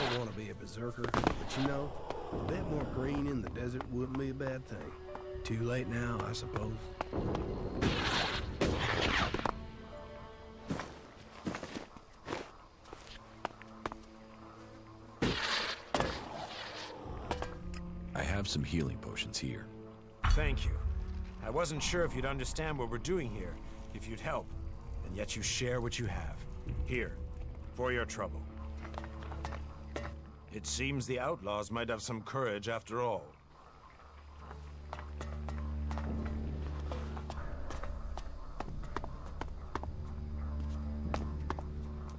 don't want to be a berserker, but you know, a bit more green in the desert wouldn't be a bad thing. Too late now, I suppose. I have some healing potions here. Thank you. I wasn't sure if you'd understand what we're doing here, if you'd help, and yet you share what you have. Here, for your trouble. It seems the outlaws might have some courage after all.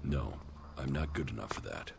No, I'm not good enough for that.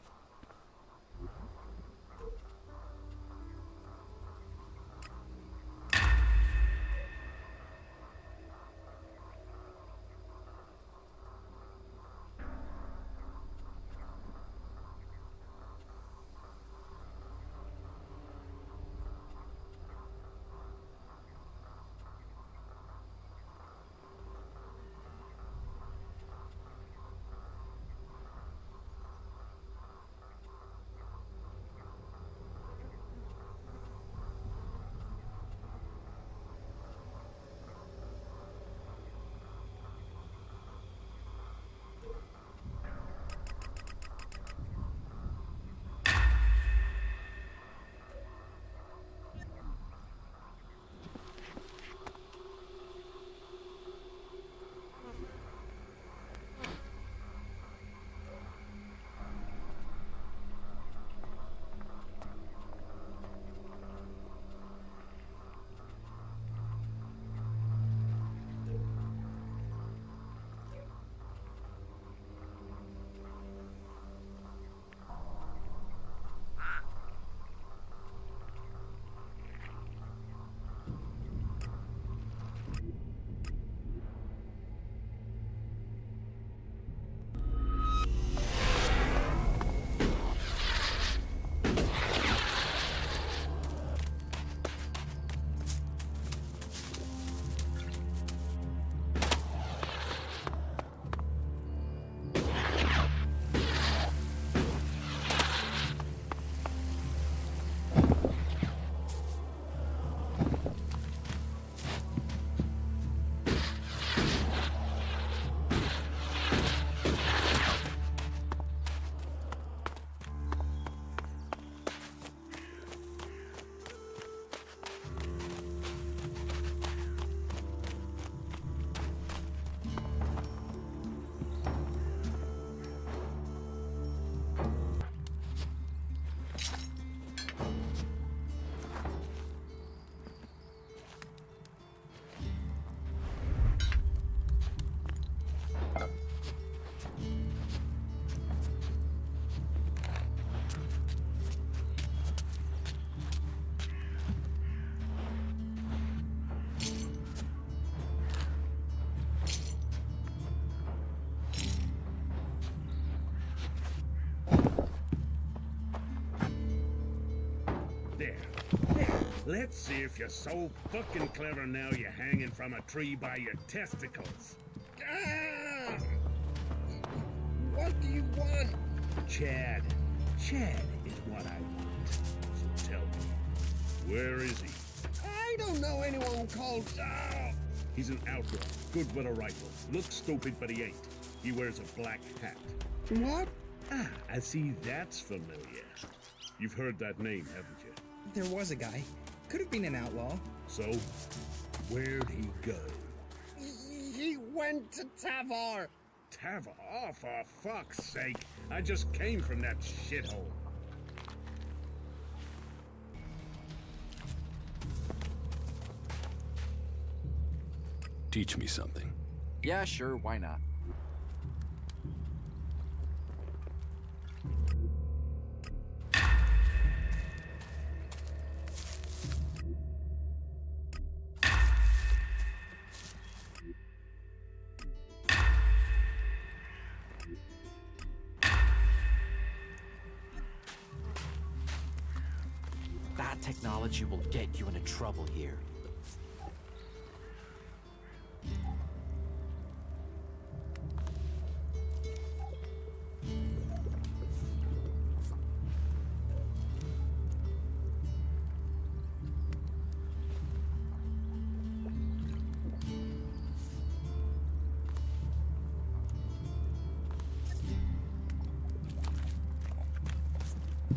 Let's see if you're so fucking clever now you're hanging from a tree by your testicles. Ah! What do you want? Chad. Chad is what I want. So tell me, where is he? I don't know anyone called... He's an outlaw, good with a rifle. Looks stupid, but he ain't. He wears a black hat. What? I see that's familiar. You've heard that name, haven't you? There was a guy. Could have been an outlaw. So, where'd he go? He went to Tavar. Tavar? Oh, for fuck's sake. I just came from that shithole. Teach me something. Yeah, sure, why not? That technology will get you into trouble here.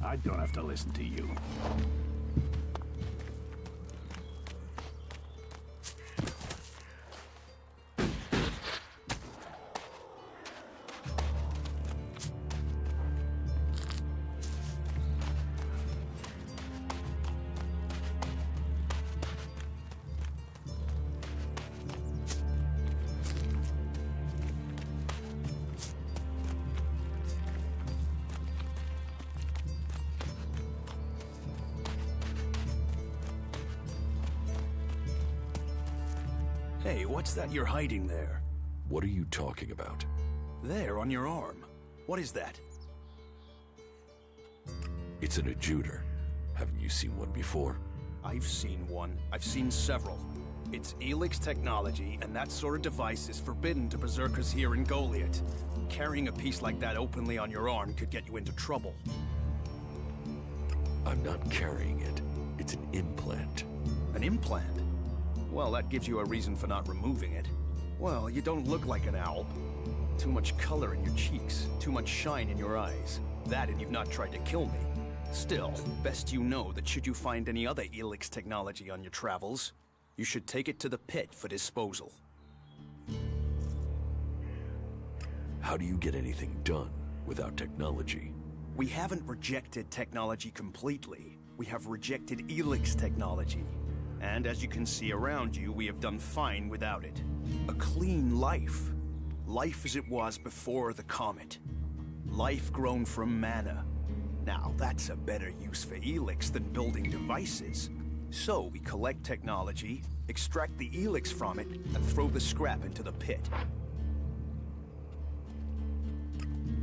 I don't have to listen to you. Hey, what's that you're hiding there? What are you talking about? There, on your arm. What is that? It's an adjuter. Haven't you seen one before? I've seen one. I've seen several. It's Elex technology, and that sort of device is forbidden to berserkers here in Goliath. Carrying a piece like that openly on your arm could get you into trouble. I'm not carrying it. It's an implant. An implant? Well, that gives you a reason for not removing it. Well, you don't look like an owl. Too much color in your cheeks, too much shine in your eyes. That and you've not tried to kill me. Still, best you know that should you find any other Elex technology on your travels, you should take it to the pit for disposal. How do you get anything done without technology? We haven't rejected technology completely. We have rejected Elex technology. And as you can see around you, we have done fine without it. A clean life. Life as it was before the comet. Life grown from mana. Now, that's a better use for Elex than building devices. So we collect technology, extract the Elex from it, and throw the scrap into the pit.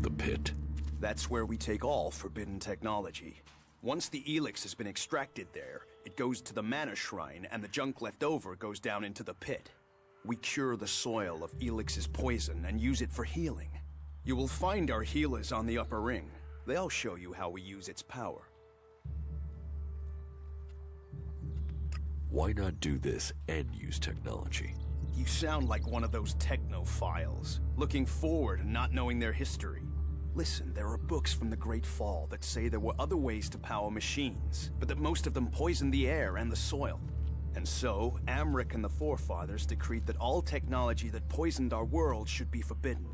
The pit? That's where we take all forbidden technology. Once the Elex has been extracted there, it goes to the mana shrine, and the junk left over goes down into the pit. We cure the soil of Elix's poison and use it for healing. You will find our healers on the upper ring. They'll show you how we use its power. Why not do this and use technology? You sound like one of those technophiles, looking forward and not knowing their history. Listen, there are books from the Great Fall that say there were other ways to power machines, but that most of them poisoned the air and the soil. And so, Amric and the Forefathers decreed that all technology that poisoned our world should be forbidden.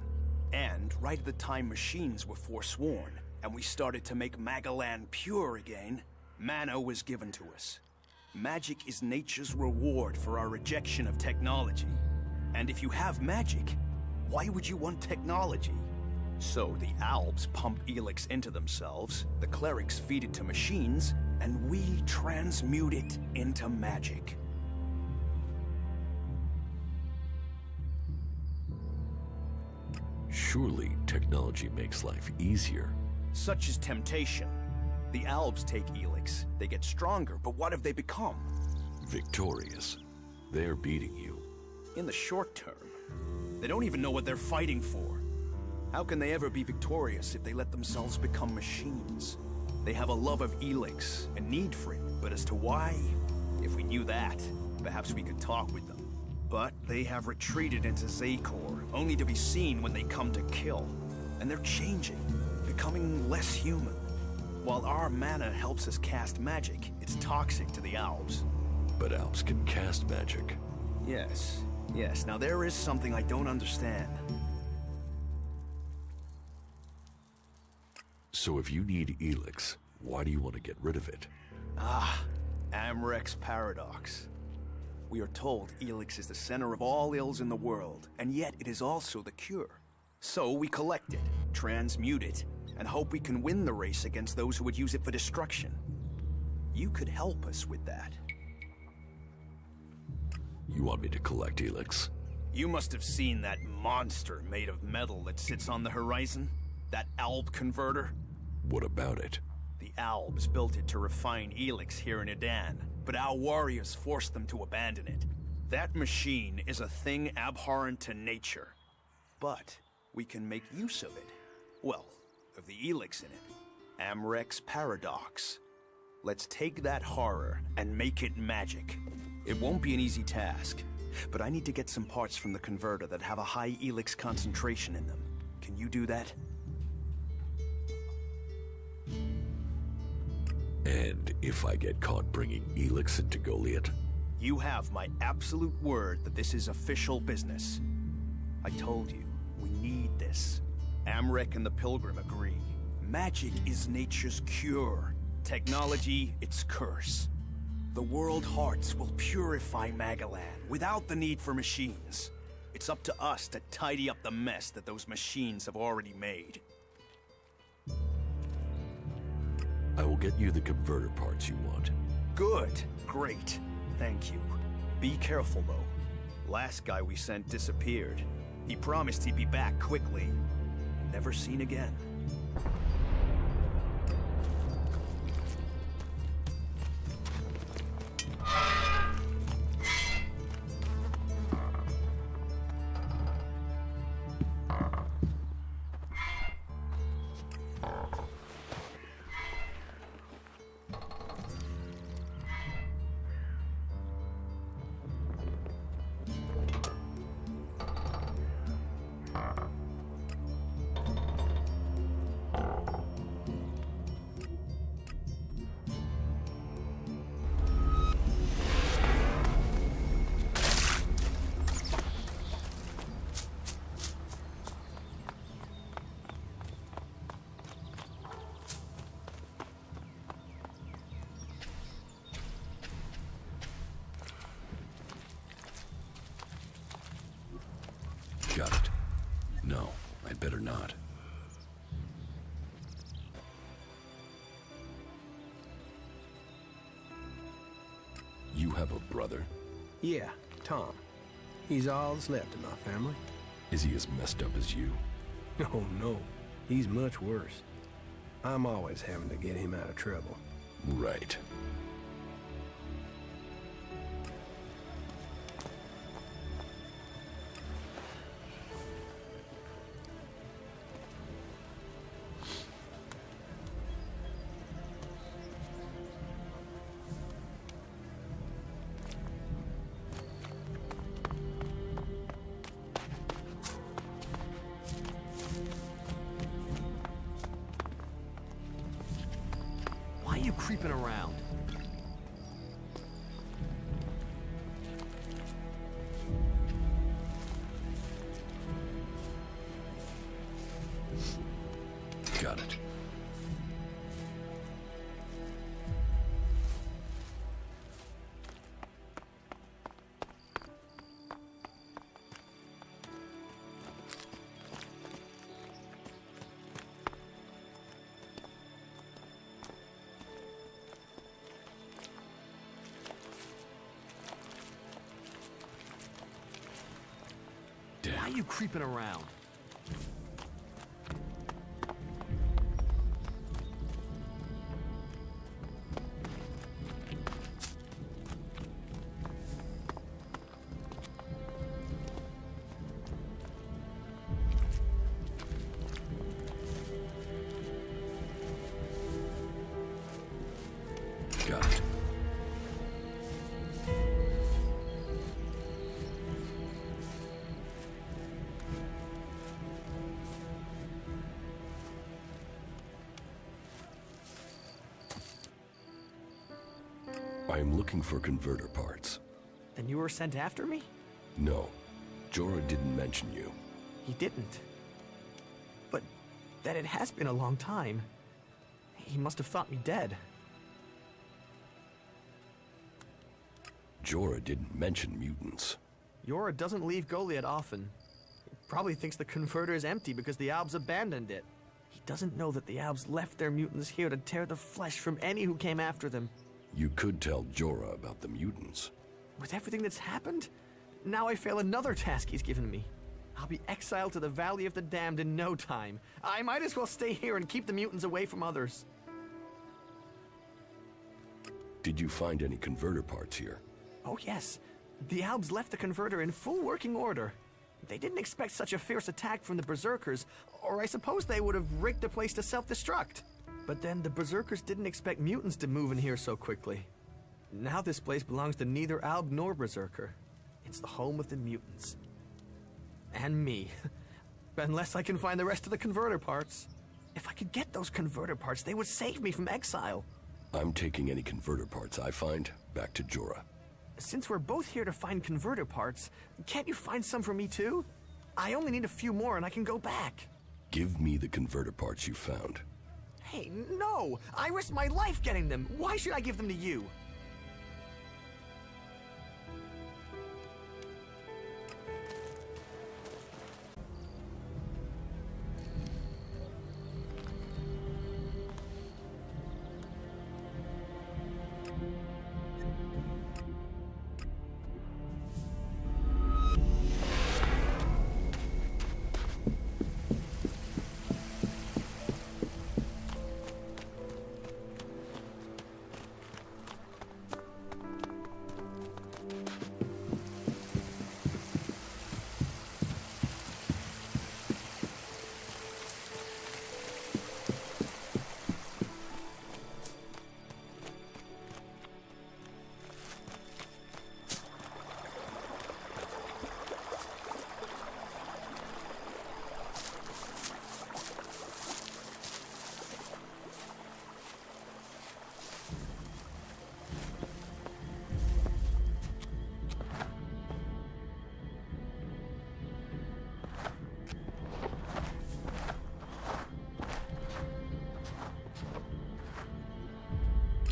And right at the time machines were forsworn, and we started to make Magaland pure again, mana was given to us. Magic is nature's reward for our rejection of technology. And if you have magic, why would you want technology? So the Alps pump Elex into themselves, the clerics feed it to machines, and we transmute it into magic. Surely technology makes life easier. Such is temptation. The Alps take Elex. They get stronger, but what have they become? Victorious. They're beating you. In the short term. They don't even know what they're fighting for. How can they ever be victorious if they let themselves become machines? They have a love of Elex, a need for it, but as to why, if we knew that, perhaps we could talk with them. But they have retreated into Zakor, only to be seen when they come to kill. And they're changing, becoming less human. While our mana helps us cast magic, it's toxic to the Alps. But Alps can cast magic. Yes. Now there is something I don't understand. So if you need Elex, why do you want to get rid of it? Amrek's paradox. We are told Elex is the center of all ills in the world, and yet it is also the cure. So we collect it, transmute it, and hope we can win the race against those who would use it for destruction. You could help us with that. You want me to collect Elex? You must have seen that monster made of metal that sits on the horizon? That Alb converter? What about it? The Albs built it to refine Elex here in Edan, but our warriors forced them to abandon it. That machine is a thing abhorrent to nature. But we can make use of it. Well, of the Elex in it. Amrek's paradox. Let's take that horror and make it magic. It won't be an easy task, but I need to get some parts from the converter that have a high Elex concentration in them. Can you do that? And if I get caught bringing Elex into Goliath? You have my absolute word that this is official business. I told you, we need this. Amrek and the Pilgrim agree. Magic is nature's cure. Technology, its curse. The world hearts will purify Magalan without the need for machines. It's up to us to tidy up the mess that those machines have already made. I will get you the converter parts you want. Good. Great. Thank you. Be careful, though. Last guy we sent disappeared. He promised he'd be back quickly. Never seen again. Got it. No, I'd better not. You have a brother? Yeah, Tom. He's all that's left in my family. Is he as messed up as you? Oh, no. He's much worse. I'm always having to get him out of trouble. Right. Why are you creeping around? Got it. Why are you creeping around? Got it. I'm looking for converter parts. Then you were sent after me? No, Jorah didn't mention you. He didn't. But that it has been a long time. He must have thought me dead. Jorah didn't mention mutants. Yora doesn't leave Goliad often. He probably thinks the converter is empty because the Albs abandoned it. He doesn't know that the Albs left their mutants here to tear the flesh from any who came after them. You could tell Jorah about the mutants. With everything that's happened, now I fail another task he's given me. I'll be exiled to the Valley of the Damned in no time. I might as well stay here and keep the mutants away from others. Did you find any converter parts here? Oh yes, the Albs left the converter in full working order. They didn't expect such a fierce attack from the Berserkers, or I suppose they would have rigged the place to self-destruct. But then the Berserkers didn't expect mutants to move in here so quickly. Now this place belongs to neither Alb nor Berserker. It's the home of the mutants. And me. Unless I can find the rest of the converter parts. If I could get those converter parts, they would save me from exile. I'm taking any converter parts I find back to Jorah. Since we're both here to find converter parts, can't you find some for me too? I only need a few more and I can go back. Give me the converter parts you found. Hey, no! I risked my life getting them. Why should I give them to you?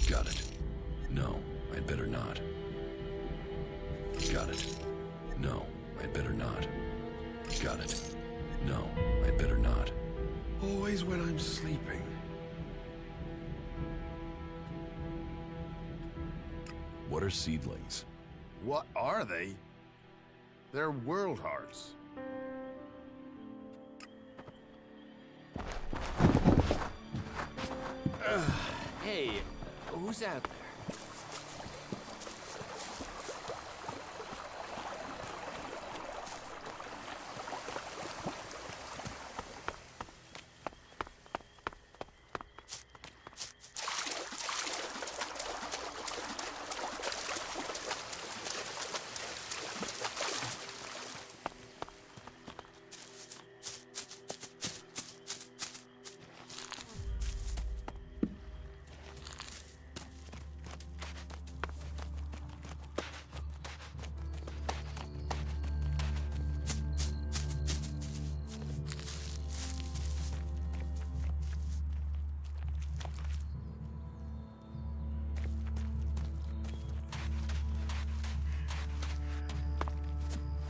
Got it. No, I'd better not. Got it. No, I'd better not. Got it. No, I'd better not. Always when I'm sleeping. What are seedlings? What are they? They're world hearts. Hey, who's out there?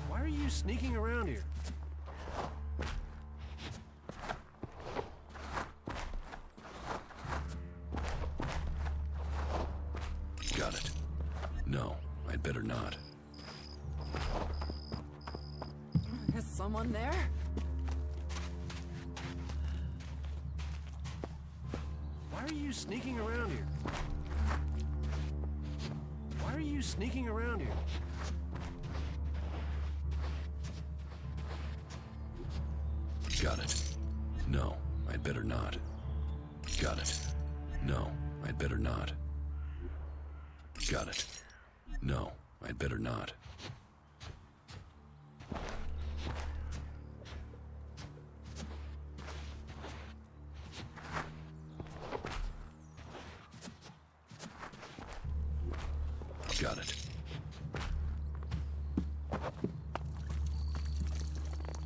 Why are you sneaking around here? Got it. No, I'd better not. Is someone there? Why are you sneaking around here? Why are you sneaking around here? Got it. No, I'd better not. Got it. No, I'd better not. Got it. No, I'd better not. Got it.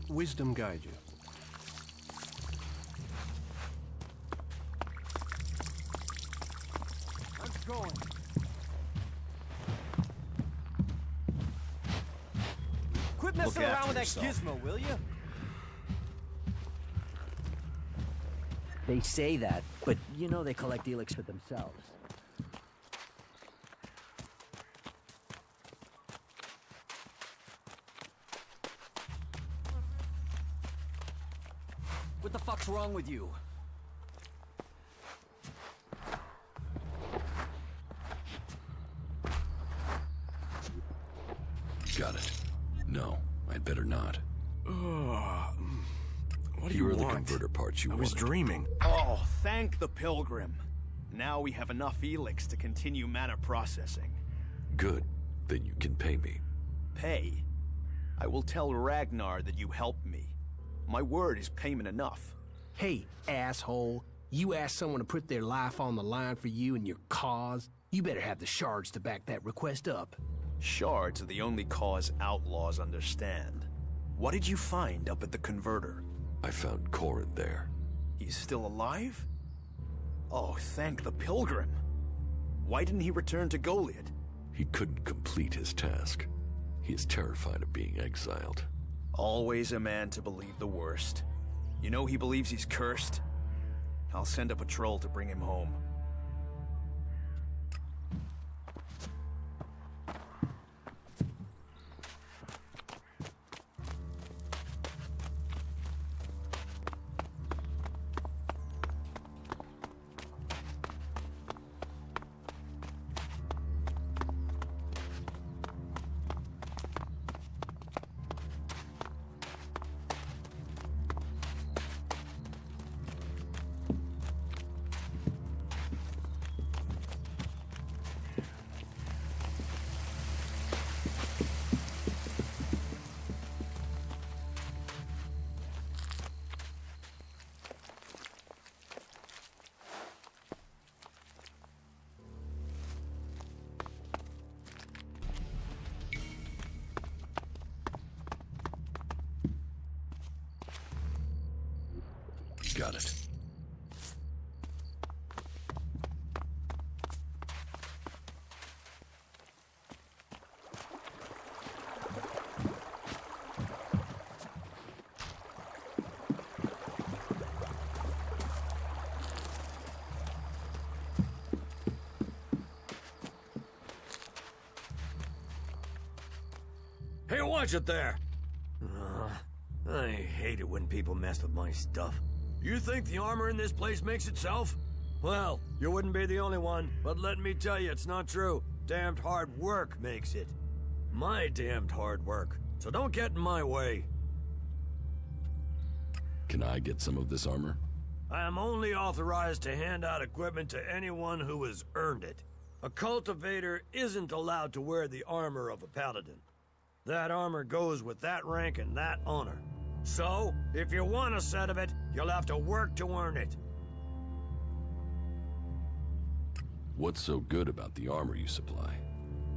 Wisdom guide you. Let's going. Quit messing Look around after with that yourself. gizmo, will you? They say that, but you know they collect Elex for themselves. What the fuck's wrong with you? Got it. No, I'd better not. What do Here you are the want? converter parts you I was wanted. dreaming. Oh, thank the Pilgrim. Now we have enough Elex to continue mana processing. Good. Then you can pay me. Pay? I will tell Ragnar that you helped me. My word is payment enough. Hey, asshole. You ask someone to put their life on the line for you and your cause, you better have the shards to back that request up. Shards are the only cause outlaws understand. What did you find up at the converter? I found Corin there. He's still alive? Oh, thank the Pilgrim. Why didn't he return to Goliad? He couldn't complete his task. He is terrified of being exiled. Always a man to believe the worst. You know he believes he's cursed? I'll send a patrol to bring him home. Got it. Hey, watch it there! I hate it when people mess with my stuff. You think the armor in this place makes itself? Well, you wouldn't be the only one, but let me tell you, it's not true. Damned hard work makes it. My damned hard work. So don't get in my way. Can I get some of this armor? I am only authorized to hand out equipment to anyone who has earned it. A cultivator isn't allowed to wear the armor of a paladin. That armor goes with that rank and that honor. So, if you want a set of it, you'll have to work to earn it. What's so good about the armor you supply?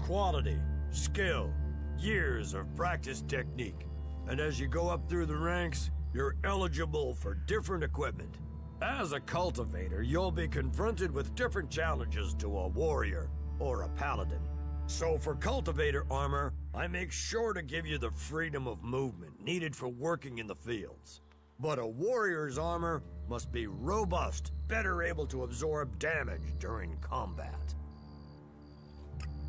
Quality, skill, years of practice technique. And as you go up through the ranks, you're eligible for different equipment. As a cultivator, you'll be confronted with different challenges to a warrior or a paladin. So for cultivator armor, I make sure to give you the freedom of movement needed for working in the fields. But a warrior's armor must be robust, better able to absorb damage during combat.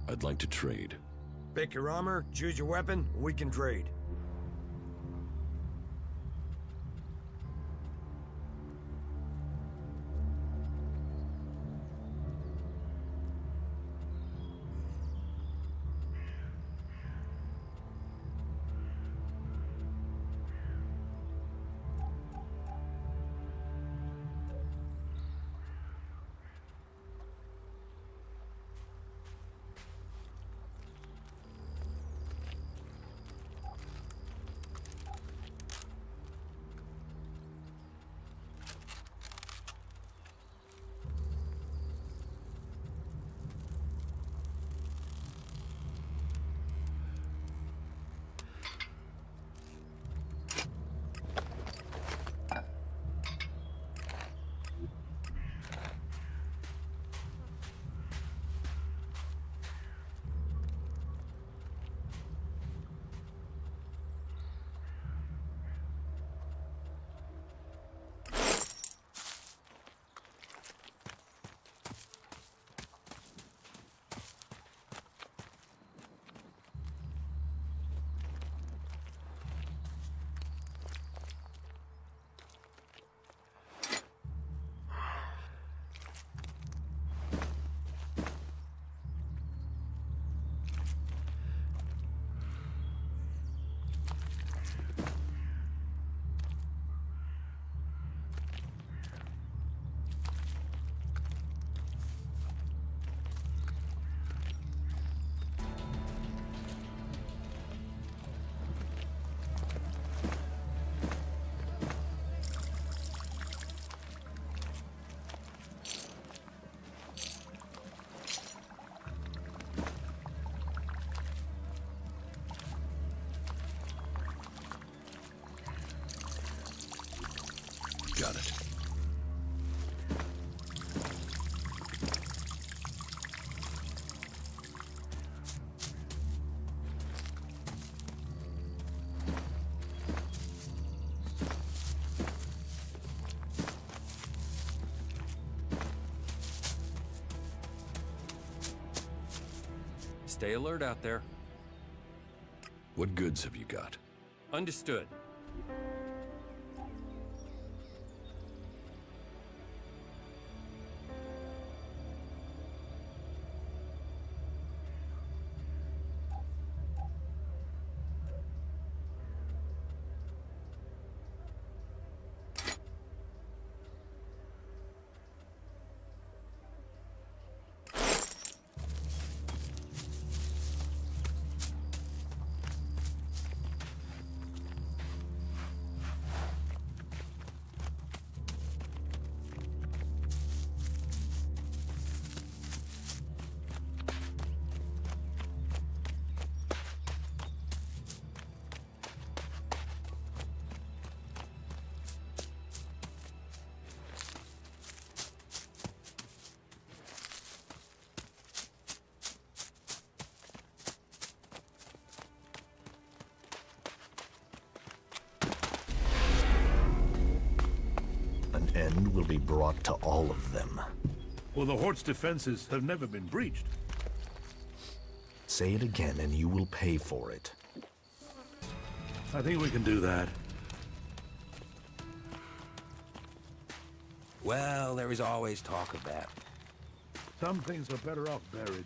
I'd like to trade. Pick your armor, choose your weapon, we can trade. Stay alert out there. What goods have you got? Understood. An end will be brought to all of them. Well, the Hort's defenses have never been breached. Say it again and you will pay for it. I think we can do that. Well, there is always talk of that. Some things are better off buried.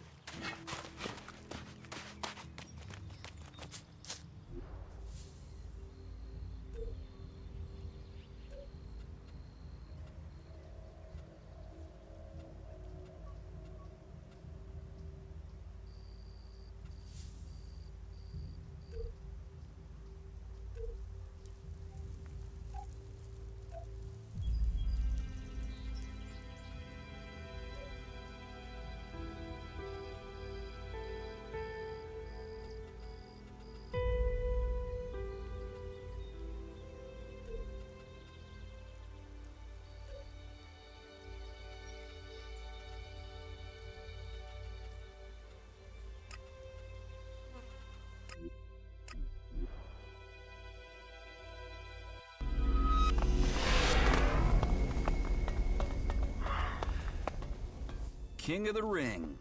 King of the Ring.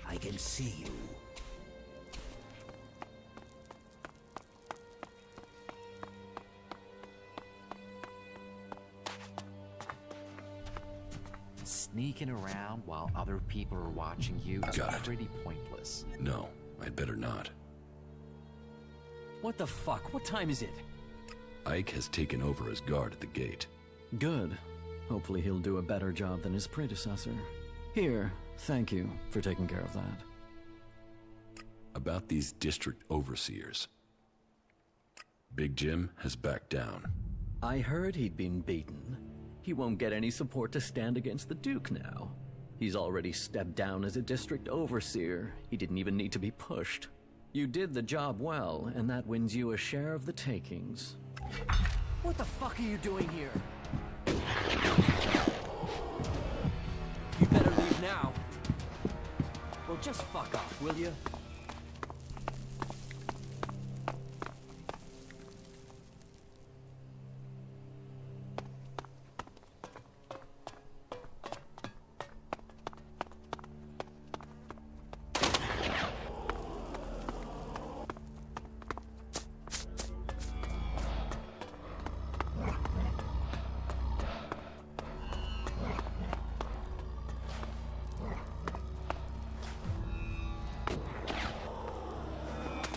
I can see you. Sneaking around while other people are watching you is pretty pointless. No, I'd better not. What the fuck? What time is it? Ike has taken over as guard at the gate. Good. Hopefully he'll do a better job than his predecessor. Here, thank you for taking care of that. About these district overseers. Big Jim has backed down. I heard he'd been beaten. He won't get any support to stand against the Duke now. He's already stepped down as a district overseer. He didn't even need to be pushed. You did the job well, and that wins you a share of the takings. What the fuck are you doing here? You better leave now. Well, just fuck off, will you?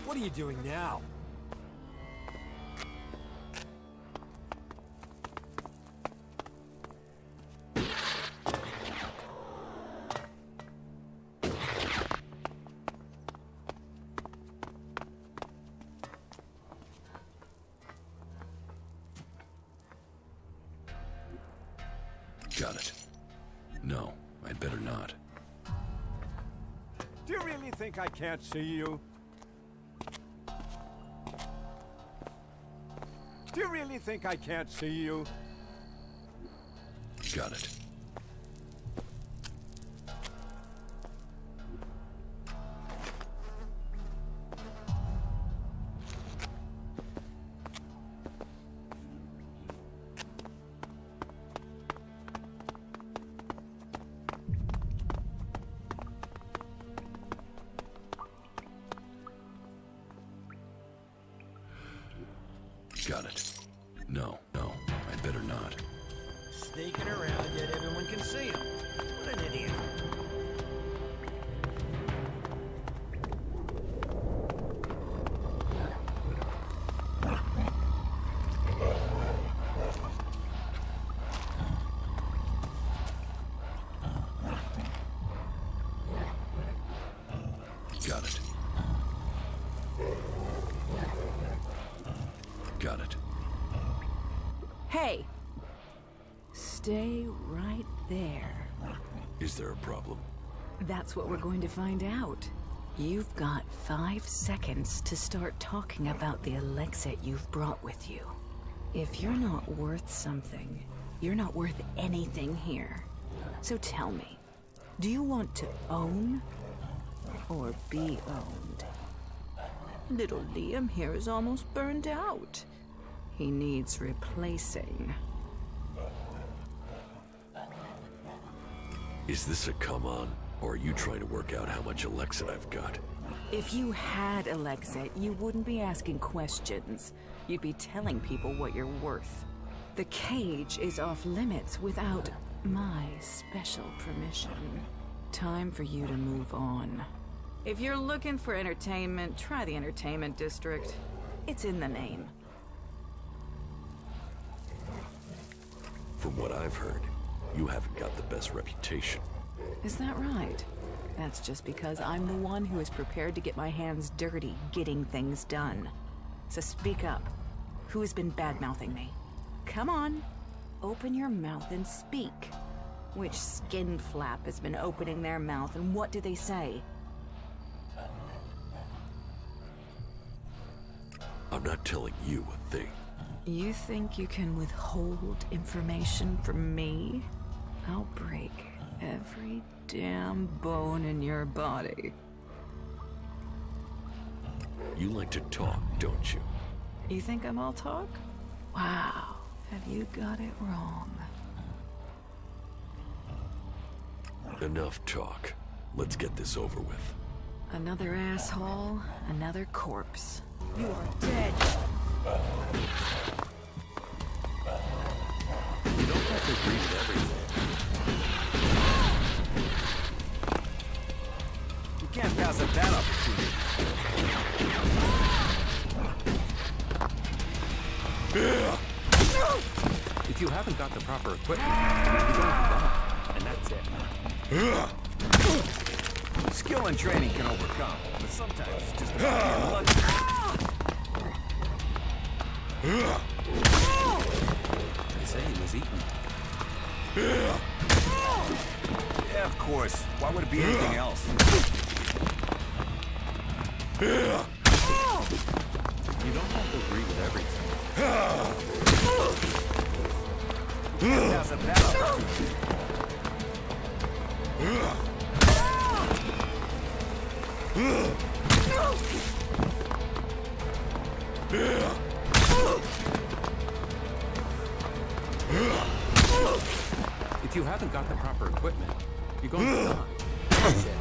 What are you doing now? Got it. No, I'd better not. Do you really think I can't see you? Do you really think I can't see you? Got it. Got it. No, I'd better not. Sneaking around, yet everyone can see him. What an idiot. Got it. Got it. Hey! Stay right there. Is there a problem? That's what we're going to find out. You've got 5 seconds to start talking about the Elexit you've brought with you. If you're not worth something, you're not worth anything here. So tell me, do you want to own or be owned? Little Liam here is almost burned out. He needs replacing. Is this a come on, or are you trying to work out how much Elexit I've got? If you had Elexit, you wouldn't be asking questions. You'd be telling people what you're worth. The cage is off limits without my special permission. Time for you to move on. If you're looking for entertainment, try the entertainment district. It's in the name. From what I've heard, you haven't got the best reputation. Is that right? That's just because I'm the one who is prepared to get my hands dirty getting things done. So speak up. Who has been bad-mouthing me? Come on. Open your mouth and speak. Which skin flap has been opening their mouth, and what do they say? I'm not telling you a thing. You think you can withhold information from me? I'll break every damn bone in your body. You like to talk, don't you? You think I'm all talk? Wow, have you got it wrong? Enough talk. Let's get this over with. Another asshole, another corpse. You are dead. You don't have to agree with everything. You can't pass up that opportunity. If you haven't got the proper equipment, you're going to die, and that's it. Skill and training can overcome, but sometimes it's just about being lucky. They say he was eaten. Yeah, of course. Why would it be anything else? You don't have to agree with everything. Pass up that opportunity. If you haven't got the proper equipment, you're going to die. That's it.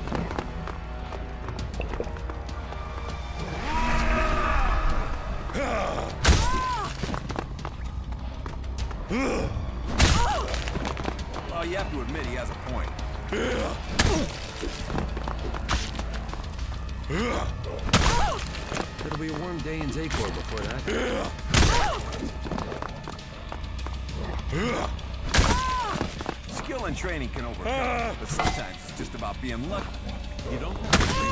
Well, you have to admit he has a point. It'll be a warm day in Zacor before that. Skill and training can overcome, but sometimes it's just about being lucky. You don't have to agree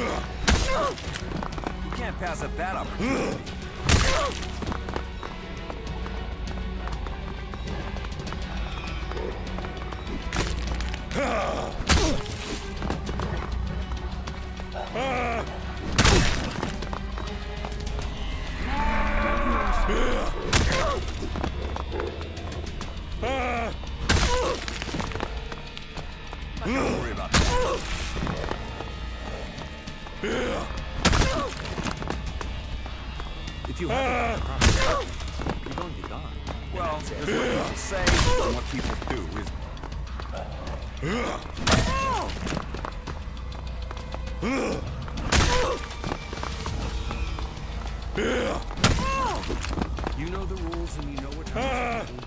with You can't pass up that opportunity. Don't worry about that. If you haven't got the proper equipment, you're going to die. Well, there's what people say and what people do, isn't there? You know the rules and you know what happens.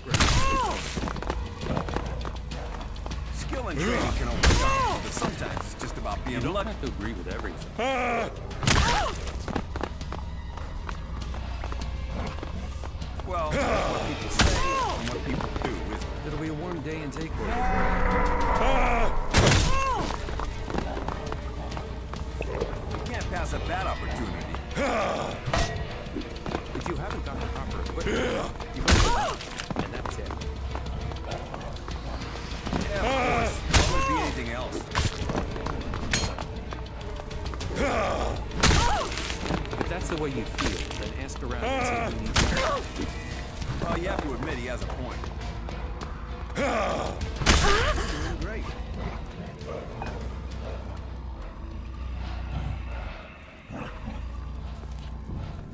Skill and training can overcome, but sometimes it's just about being You don't lucky. have to agree with everything. Well, that's what people say and what people do, isn't it? It'll be a warm day in Takeaway. You can't pass up that opportunity. If you haven't got the proper equipment, you and that's it. Yeah, of course. What would it be anything else? If that's the way you feel, then ask around and see who needs help. Well, you have to admit he has a point. Doing great.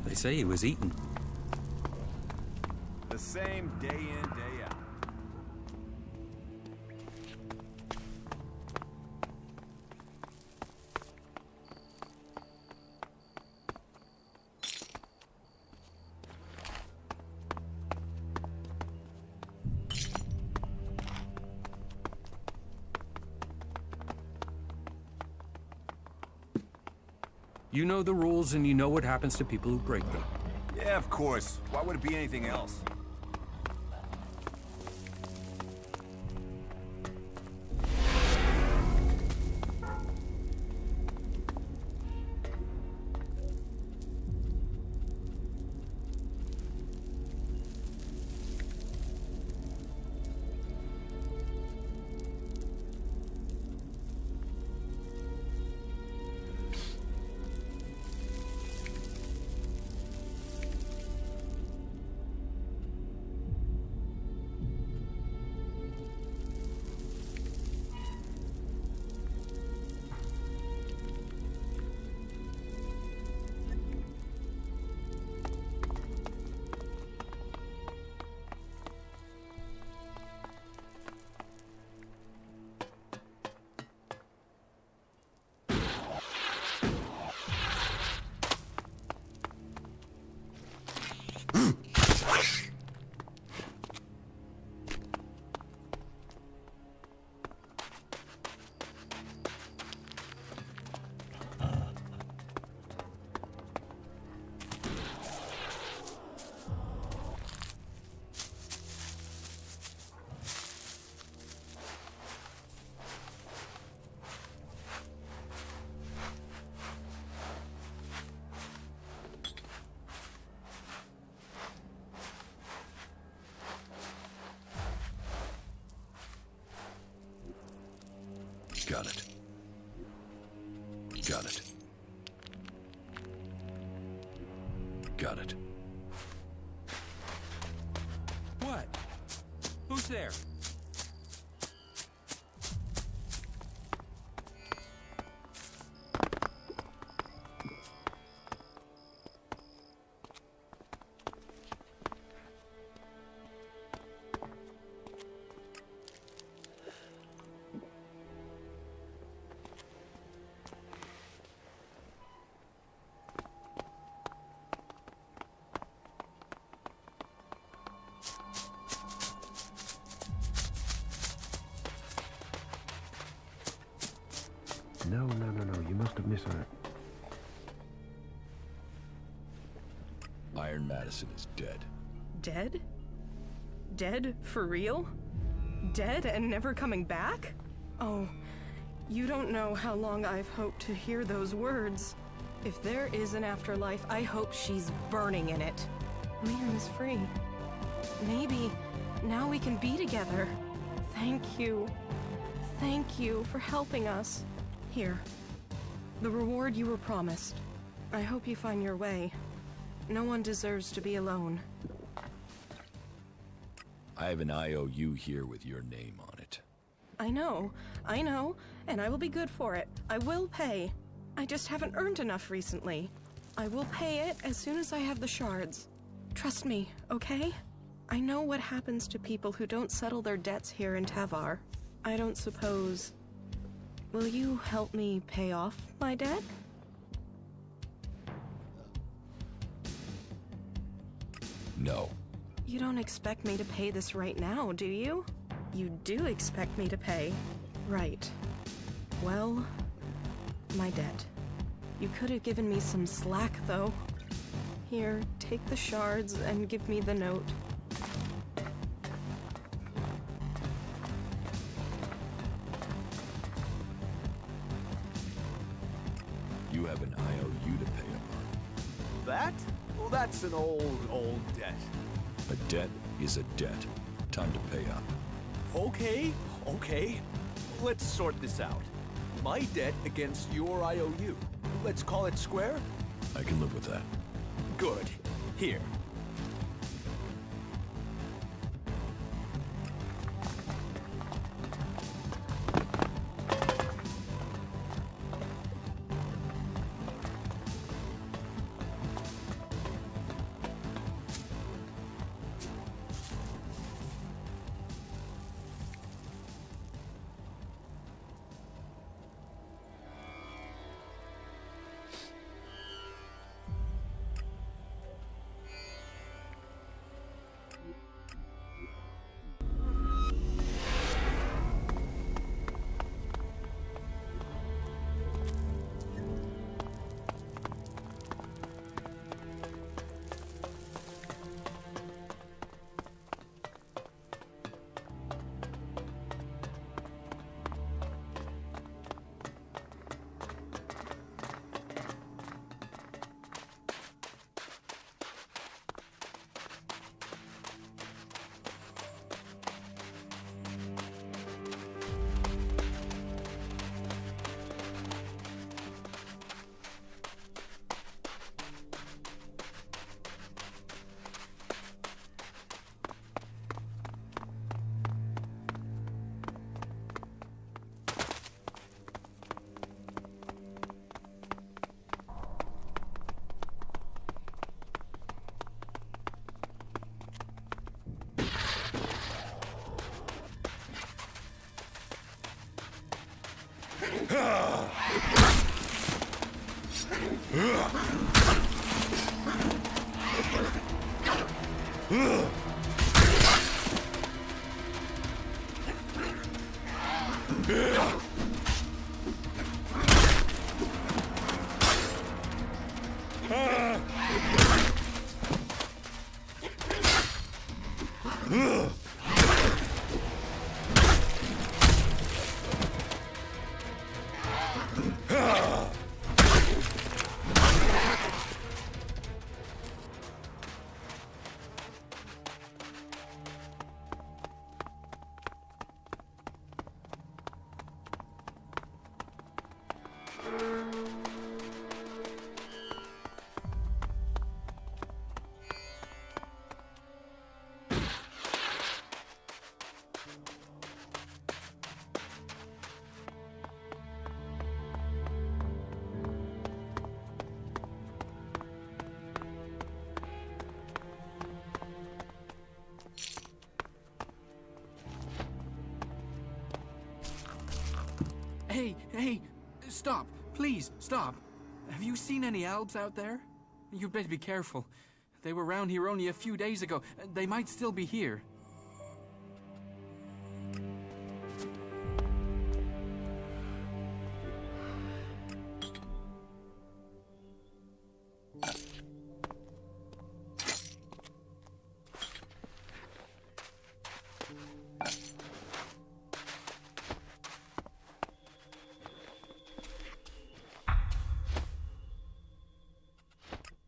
They say he was eaten. The same day in, day out. You know the rules and you know what happens to people who break them. Yeah, of course. Why would it be anything else? Got it. Got it. Got it. What? Who's there? No, you must have misheard. Iron Madison is dead. Dead? Dead for real? Dead and never coming back? Oh, you don't know how long I've hoped to hear those words. If there is an afterlife, I hope she's burning in it. Liam is free. Maybe now we can be together. Thank you. Thank you for helping us. Here, the reward you were promised. I hope you find your way. No one deserves to be alone. I have an IOU here with your name on it. I know, and I will be good for it. I will pay. I just haven't earned enough recently. I will pay it as soon as I have the shards. Trust me, okay? I know what happens to people who don't settle their debts here in Tavar. I don't suppose... Will you help me pay off my debt? No. You don't expect me to pay this right now, do you? You do expect me to pay. Right. Well, my debt. You could have given me some slack, though. Here, take the shards and give me the note. You have an IOU to pay upon. That? Well, that's an old debt. A debt is a debt. Time to pay up. Okay. Let's sort this out. My debt against your IOU. Let's call it square? I can live with that. Good. Here. Hey, stop. Please, stop. Have you seen any Albs out there? You'd better be careful. They were around here only a few days ago. They might still be here.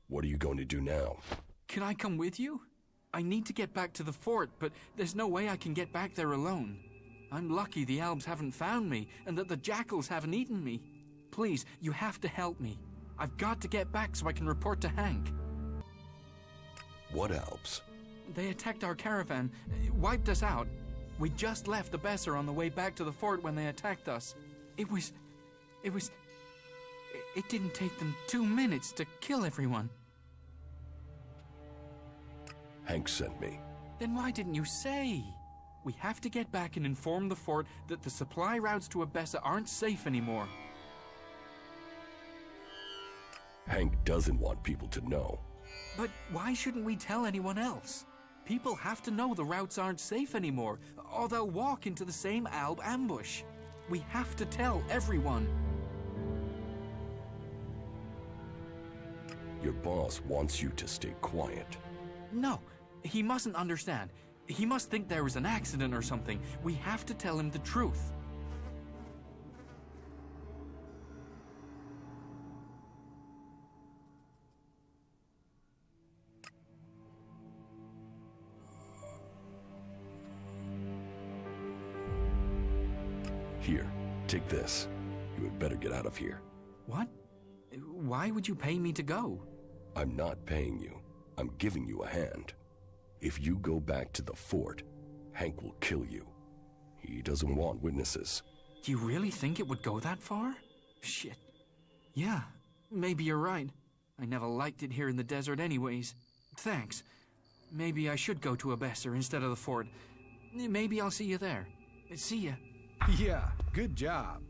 What are you going to do now? Can I come with you? I need to get back to the fort, but there's no way I can get back there alone. I'm lucky the Albs haven't found me, and that the jackals haven't eaten me. Please, you have to help me. I've got to get back so I can report to Hank. What Alps? They attacked our caravan, wiped us out. We just left the Besser on the way back to the fort when they attacked us. It didn't take them 2 minutes to kill everyone. Hank sent me. Then why didn't you say? We have to get back and inform the fort that the supply routes to Abessa aren't safe anymore. Hank doesn't want people to know. But why shouldn't we tell anyone else? People have to know the routes aren't safe anymore, or they'll walk into the same Alb ambush. We have to tell everyone. Your boss wants you to stay quiet. No, he mustn't understand. He must think there was an accident or something. We have to tell him the truth. Here, take this. You had better get out of here. What? Why would you pay me to go? I'm not paying you. I'm giving you a hand. If you go back to the fort, Hank will kill you. He doesn't want witnesses. Do you really think it would go that far? Shit. Yeah, maybe you're right. I never liked it here in the desert anyways. Thanks. Maybe I should go to Abesser instead of the fort. Maybe I'll see you there. See ya. Yeah, good job.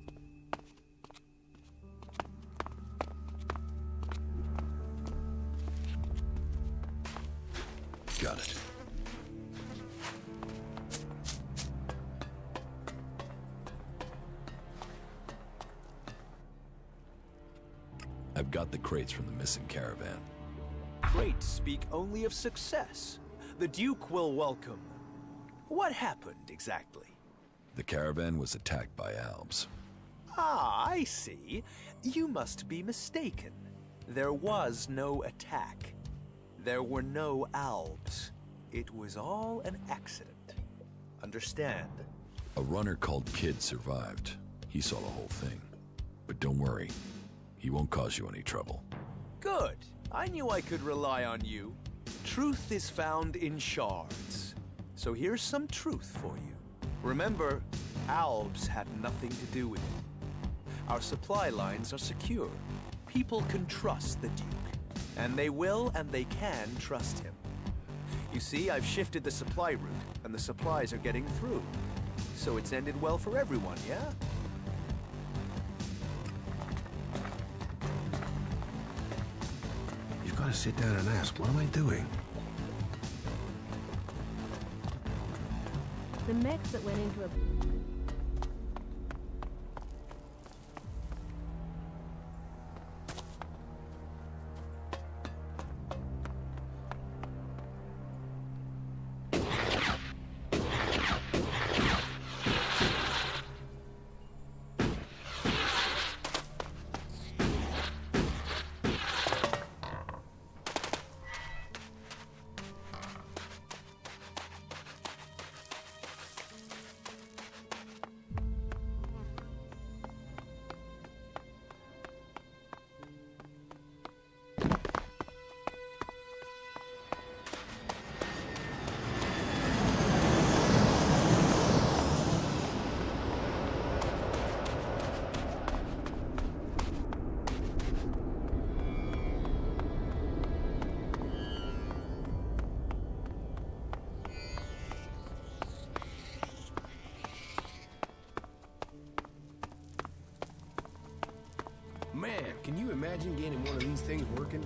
Got it. I've got the crates from the missing caravan. Crates speak only of success. The Duke will welcome them. What happened exactly? The caravan was attacked by Albs. Ah, I see. You must be mistaken. There was no attack. There were no Albs. It was all an accident. Understand? A runner called Kid survived. He saw the whole thing. But don't worry. He won't cause you any trouble. Good. I knew I could rely on you. Truth is found in shards. So here's some truth for you. Remember, Albs had nothing to do with it. Our supply lines are secure. People can trust the Duke. And they will and they can trust him. You see, I've shifted the supply route, and the supplies are getting through. So it's ended well for everyone, yeah? You've got to sit down and ask, what am I doing? The mechs that went into a... Man, can you imagine getting one of these things working?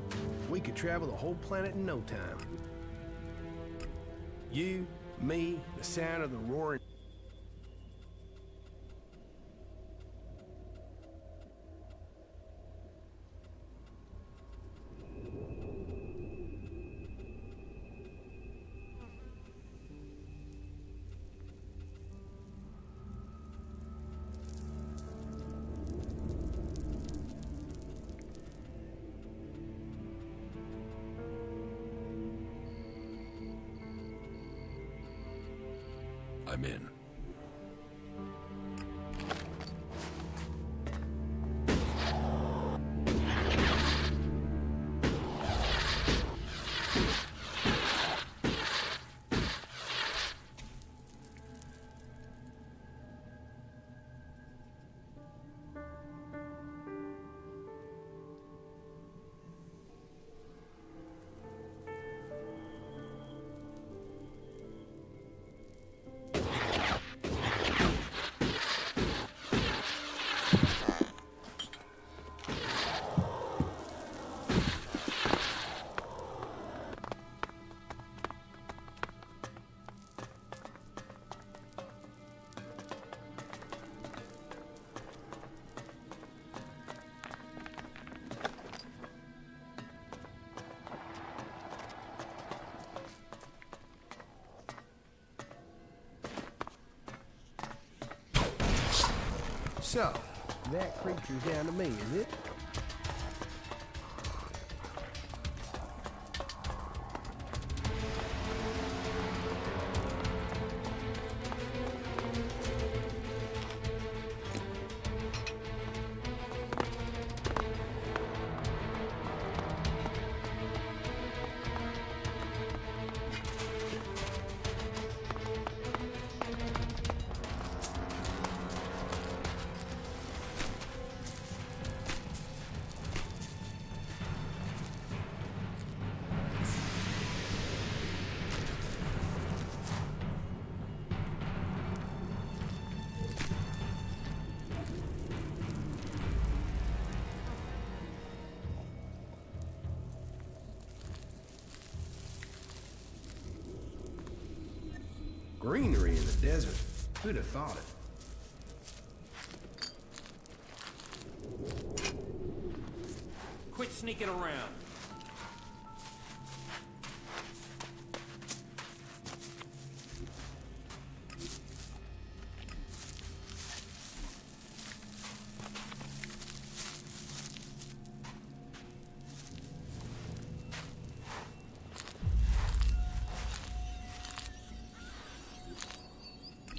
We could travel the whole planet in no time. You, me, the sound of the roaring... I'm in. So, that creature's down to me, is it? Greenery in the desert. Who'd have thought it? Quit sneaking around.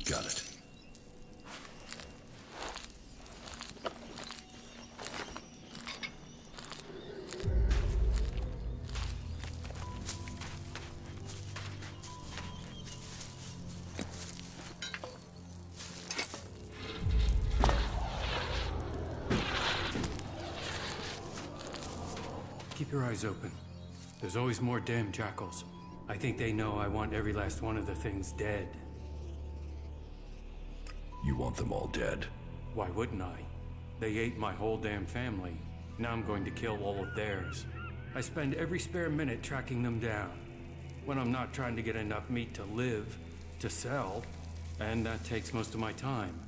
Got it. Keep your eyes open. There's always more damn jackals. I think they know I want every last one of the things dead. You want them all dead? Why wouldn't I? They ate my whole damn family. Now I'm going to kill all of theirs. I spend every spare minute tracking them down. When I'm not trying to get enough meat to live, to sell, and that takes most of my time.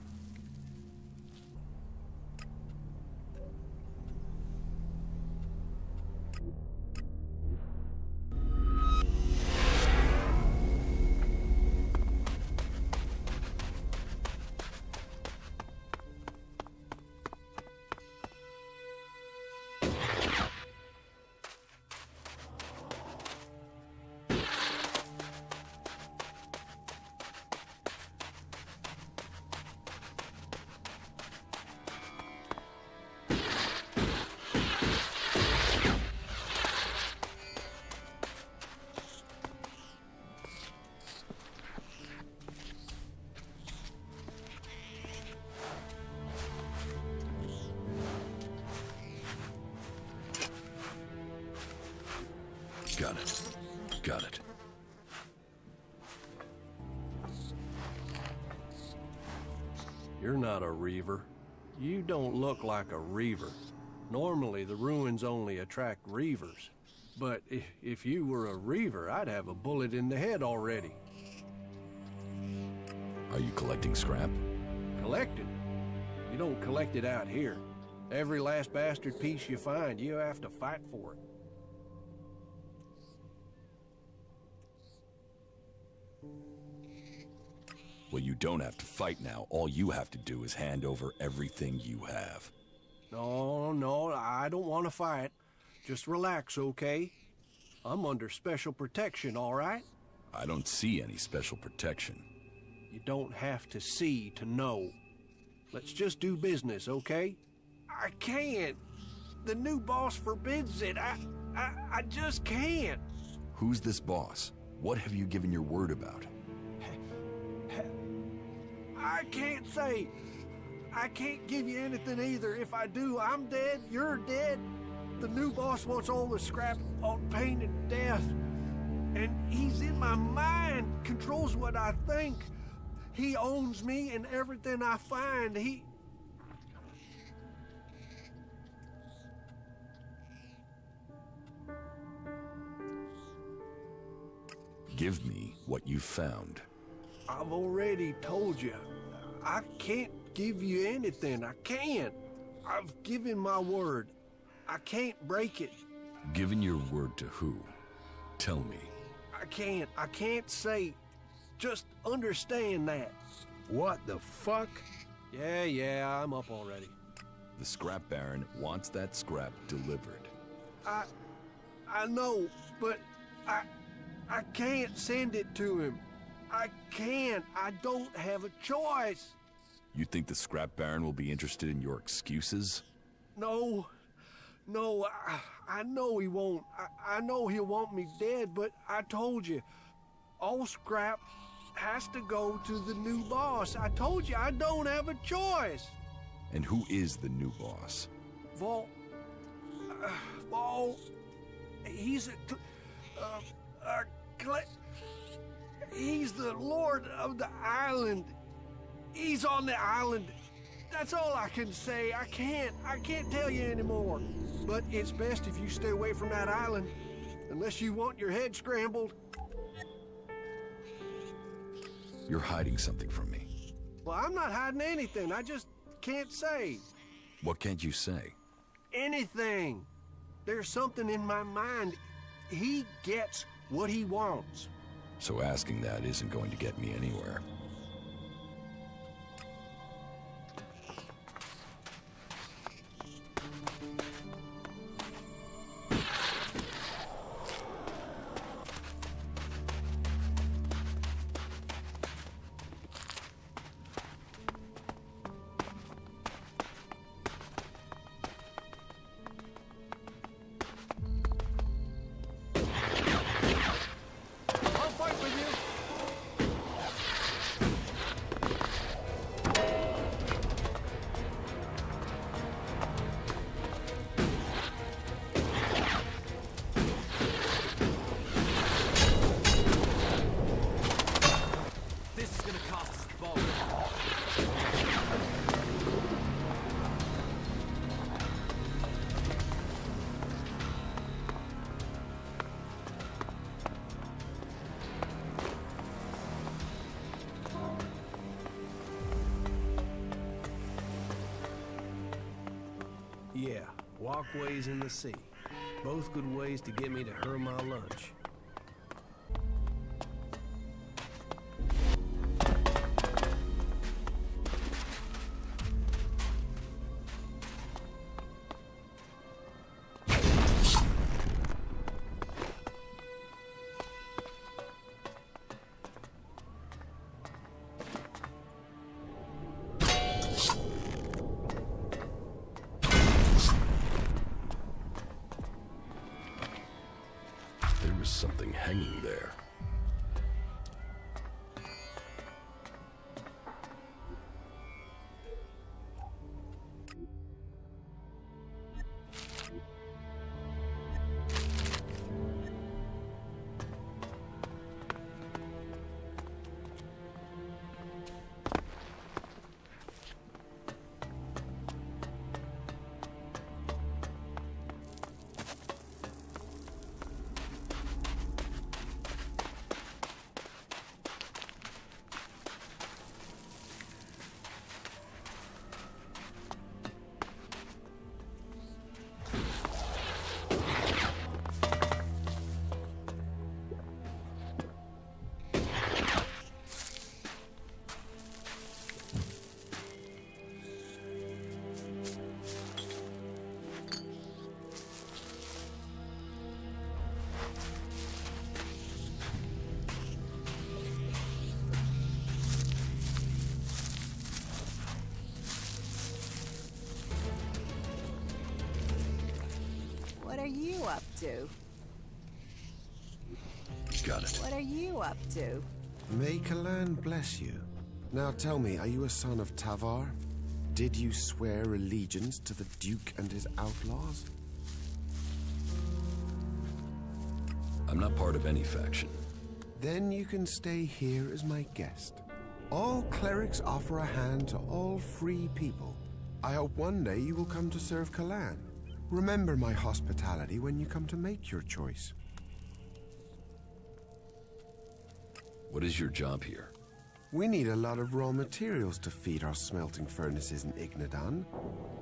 Got it. Got it. You're not a reaver. You don't look like a reaver. Normally, the ruins only attract reavers. But if you were a reaver, I'd have a bullet in the head already. Are you collecting scrap? Collected? You don't collect it out here. Every last bastard piece you find, you have to fight for it. Well, you don't have to fight now. All you have to do is hand over everything you have. No, I don't want to fight. Just relax, okay? I'm under special protection, all right? I don't see any special protection. You don't have to see to know. Let's just do business, okay? I can't. The new boss forbids it. I just can't. Who's this boss? What have you given your word about? I can't say. I can't give you anything either. If I do, I'm dead, you're dead. The new boss wants all the scrap on pain and death. And he's in my mind, controls what I think. He owns me and everything I find. Give me what you found. I've already told you. I can't give you anything. I can't. I've given my word. I can't break it. Given your word to who? Tell me. I can't say. Just understand that. What the fuck? Yeah, I'm up already. The scrap baron wants that scrap delivered. I know, but I can't send it to him. I can't. I don't have a choice. You think the scrap baron will be interested in your excuses? No, I know he won't. I know he'll want me dead, but I told you, all scrap has to go to the new boss. I told you, I don't have a choice. And who is the new boss? Vol, he's he's the lord of the island. He's on the island. That's all I can say. I can't tell you anymore. But it's best if you stay away from that island, unless you want your head scrambled. You're hiding something from me. Well, I'm not hiding anything. I just can't say. What can't you say? Anything. There's something in my mind. He gets what he wants. So asking that isn't going to get me anywhere. Yeah, walkways in the sea. Both good ways to get me to her my lunch. Something hanging there. What are you up to? Got it. What are you up to? May Kalan bless you. Now tell me, are you a son of Tavar? Did you swear allegiance to the Duke and his outlaws? I'm not part of any faction. Then you can stay here as my guest. All clerics offer a hand to all free people. I hope one day you will come to serve Kalan. Remember my hospitality when you come to make your choice. What is your job here? We need a lot of raw materials to feed our smelting furnaces in Ignadan.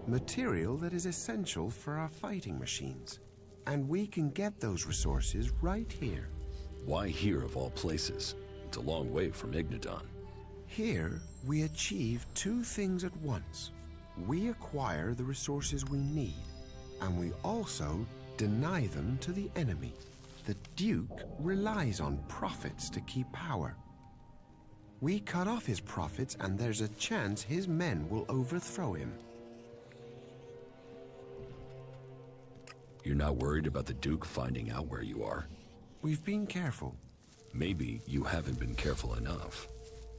Material that is essential for our fighting machines. And we can get those resources right here. Why here of all places? It's a long way from Ignadan. Here, We achieve two things at once. We acquire the resources we need, and we also deny them to the enemy. The Duke relies on profits to keep power. We cut off his profits, and there's a chance his men will overthrow him. You're not worried about the Duke finding out where you are? We've been careful. Maybe you haven't been careful enough.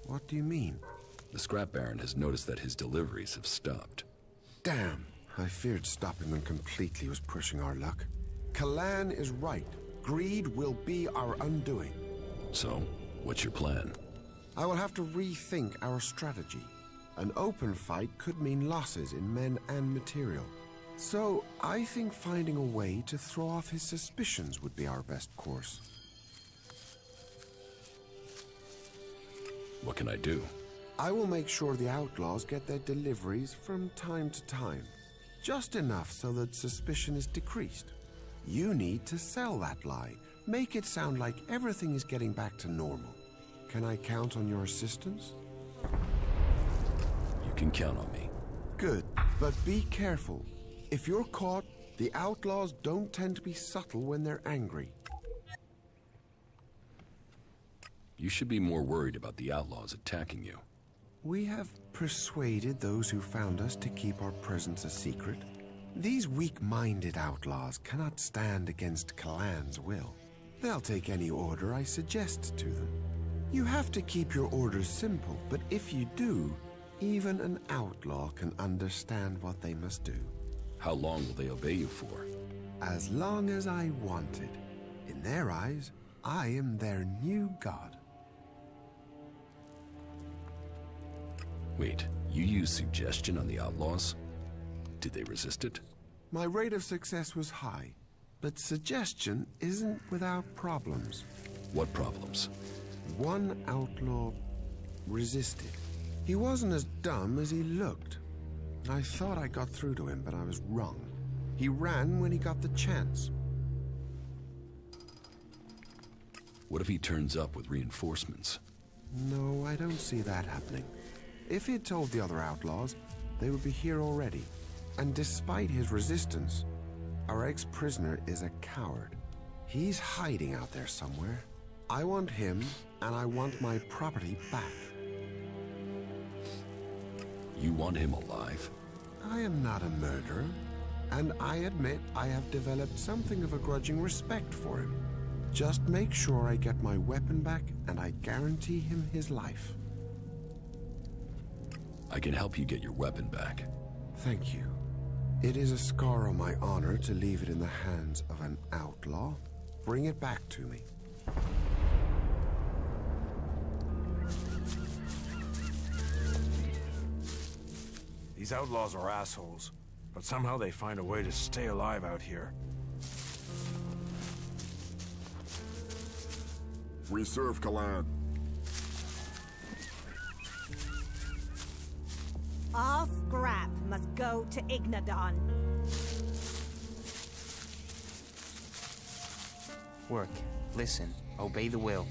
What do you mean? The scrap baron has noticed that his deliveries have stopped. Damn, I feared stopping them completely was pushing our luck. Kalan is right. Greed will be our undoing. So, what's your plan? I will have to rethink our strategy. An open fight could mean losses in men and material. So, I think finding a way to throw off his suspicions would be our best course. What can I do? I will make sure the outlaws get their deliveries from time to time. Just enough so that suspicion is decreased. You need to sell that lie. Make it sound like everything is getting back to normal. Can I count on your assistance? You can count on me. Good, but be careful. If you're caught, the outlaws don't tend to be subtle when they're angry. You should be more worried about the outlaws attacking you. We have persuaded those who found us to keep our presence a secret. These weak-minded outlaws cannot stand against Kalan's will. They'll take any order I suggest to them. You have to keep your orders simple, but if you do, even an outlaw can understand what they must do. How long will they obey you for? As long as I wanted. In their eyes, I am their new god. Wait, you used suggestion on the outlaws? Did they resist it? My rate of success was high, but suggestion isn't without problems. What problems? One outlaw resisted. He wasn't as dumb as he looked. I thought I got through to him, but I was wrong. He ran when he got the chance. What if he turns up with reinforcements? No, I don't see that happening. If he'd told the other outlaws, they would be here already. And despite his resistance, our ex-prisoner is a coward. He's hiding out there somewhere. I want him, and I want my property back. You want him alive? I am not a murderer, and I admit I have developed something of a grudging respect for him. Just make sure I get my weapon back, and I guarantee him his life. I can help you get your weapon back. Thank you. It is a scar on my honor to leave it in the hands of an outlaw. Bring it back to me. These outlaws are assholes, but somehow they find a way to stay alive out here. We serve Kalan. All scrap must go to Ignadon. Work, listen, obey the will.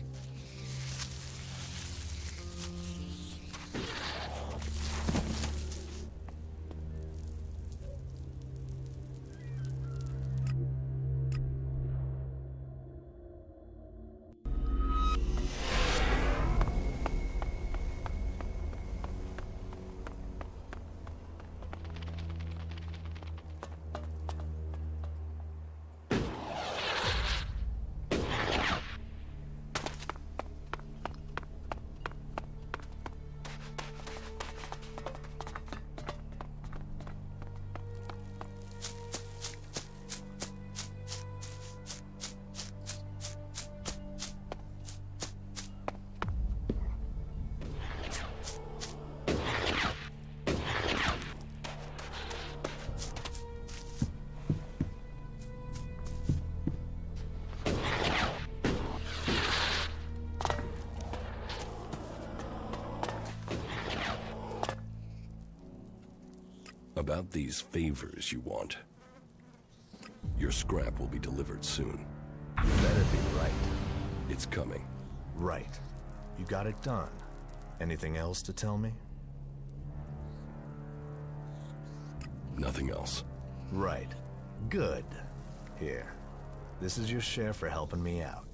About these favors you want. Your scrap will be delivered soon. You better be right. It's coming. Right. You got it done. Anything else to tell me? Nothing else. Right. Good. Here. This is your share for helping me out.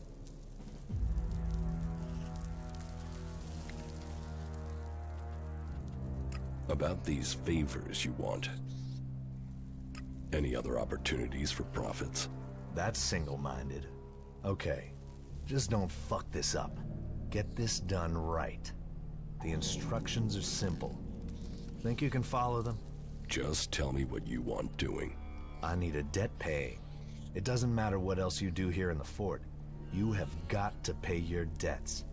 About these favors you want. Any other opportunities for profits? That's single-minded. Okay. Just don't fuck this up. Get this done right. The instructions are simple. Think you can follow them? Just tell me what you want doing. I need a debt paying. It doesn't matter what else you do here in the fort. You have got to pay your debts.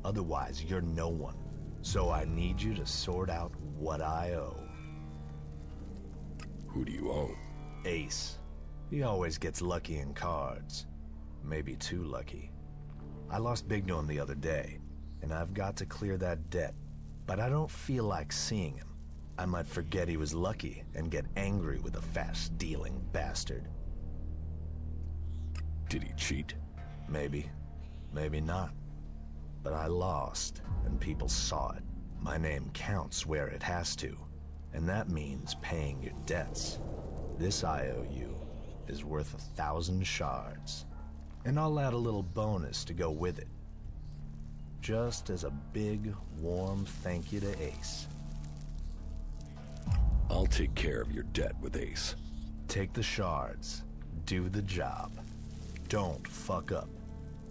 Otherwise, you're no one. So I need you to sort out what I owe. Who do you owe? Ace. He always gets lucky in cards. Maybe too lucky. I lost big to him the other day, and I've got to clear that debt. But I don't feel like seeing him. I might forget he was lucky and get angry with a fast-dealing bastard. Did he cheat? Maybe. Maybe not. But I lost, and people saw it. My name counts where it has to, and that means paying your debts. This IOU is worth 1,000 shards, and I'll add a little bonus to go with it. Just as a big, warm thank you to Ace. I'll take care of your debt with Ace. Take the shards. Do the job. Don't fuck up.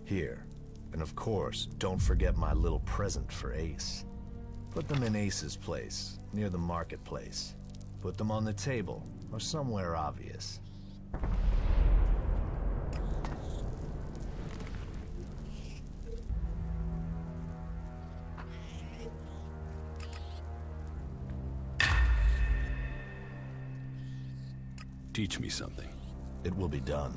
Here. And of course, don't forget my little present for Ace. Put them in Ace's place, near the marketplace. Put them on the table, or somewhere obvious. Teach me something. It will be done.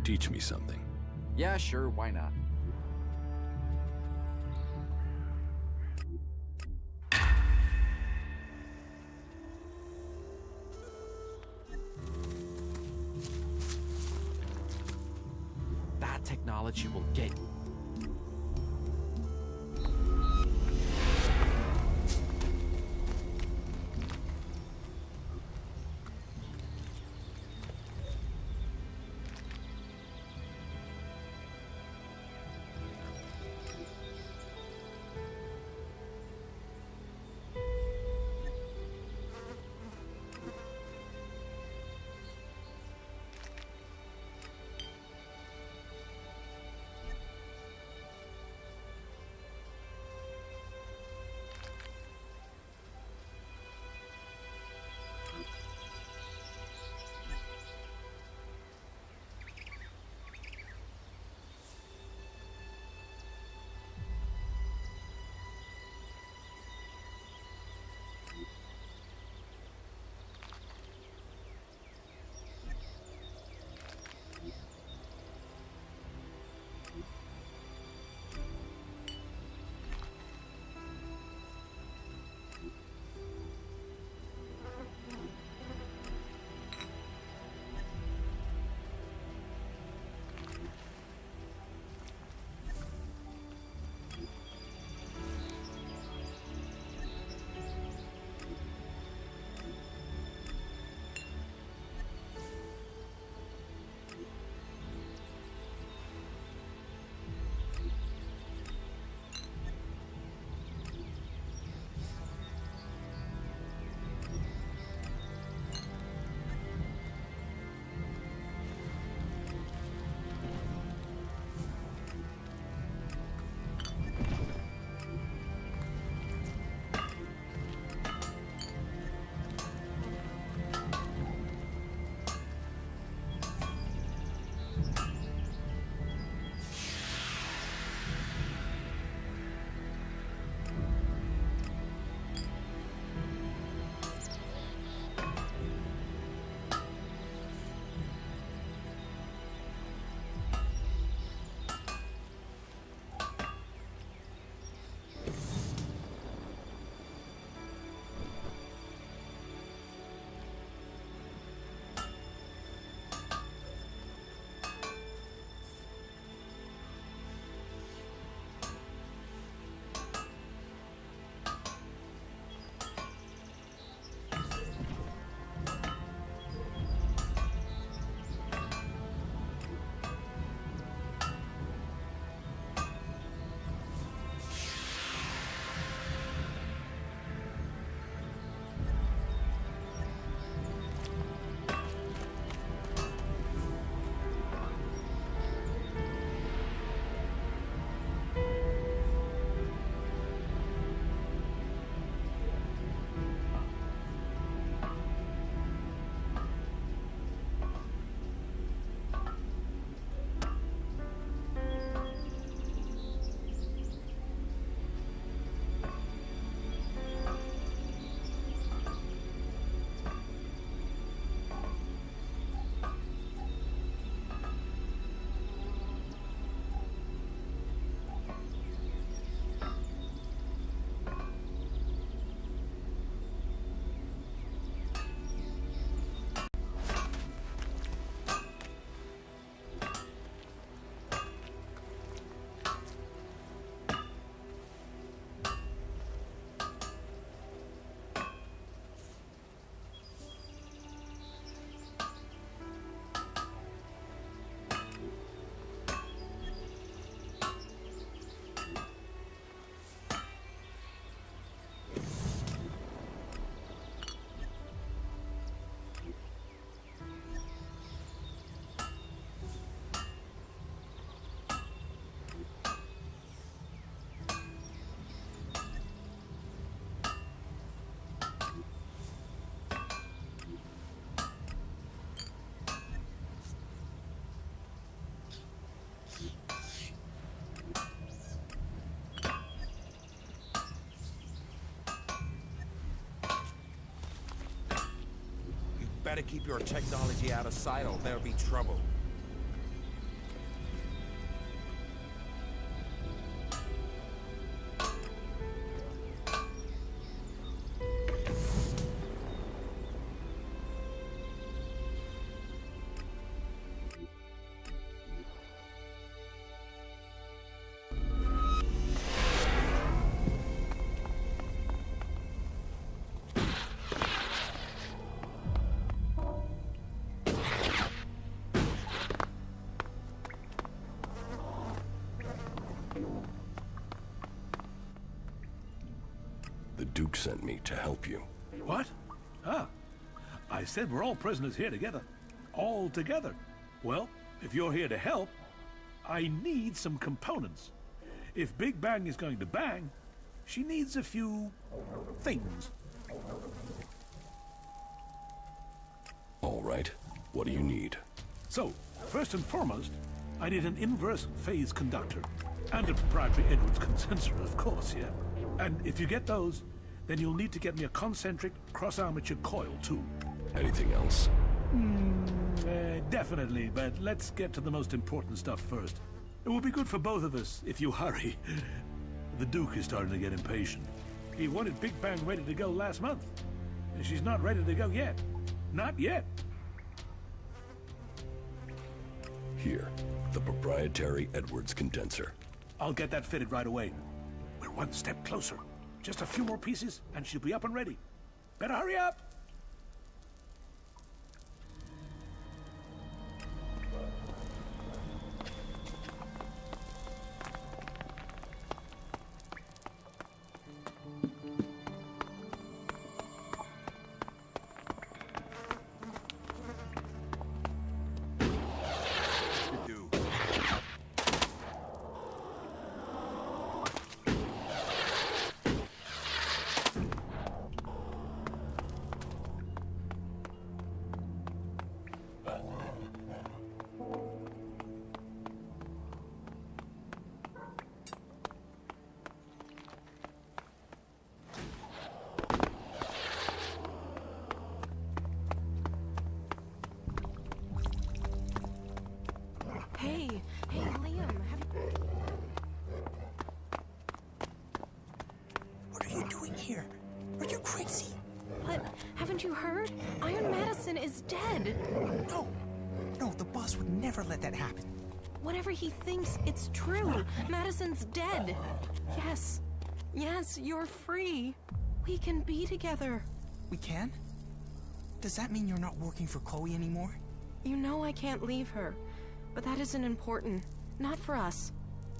Teach me something. Yeah, sure, why not? That technology will get you. better keep your technology out of sight or there'll be trouble. The Duke sent me to help you. What? Ah, I said we're all prisoners here together. All together. Well, if you're here to help, I need some components. If Big Bang is going to bang, she needs a few things. All right. What do you need? So, first and foremost, I need an inverse phase conductor. And a proprietary Edwards condenser, of course, yeah. And if you get those, then you'll need to get me a concentric cross-armature coil, too. Anything else? Definitely, but let's get to the most important stuff first. It will be good for both of us if you hurry. The Duke is starting to get impatient. He wanted Big Bang ready to go last month. And she's not ready to go yet. Not yet. Here, the proprietary Edwards condenser. I'll get that fitted right away. We're one step closer. Just a few more pieces, and she'll be up and ready. Better hurry up! Hey, Liam, What are you doing here? Are you crazy? What? Haven't you heard? Iron Madison is dead. No, the boss would never let that happen. Whatever he thinks, it's true. Madison's dead. Yes, you're free. We can be together. We can? Does that mean you're not working for Chloe anymore? You know I can't leave her. But that isn't important. Not for us.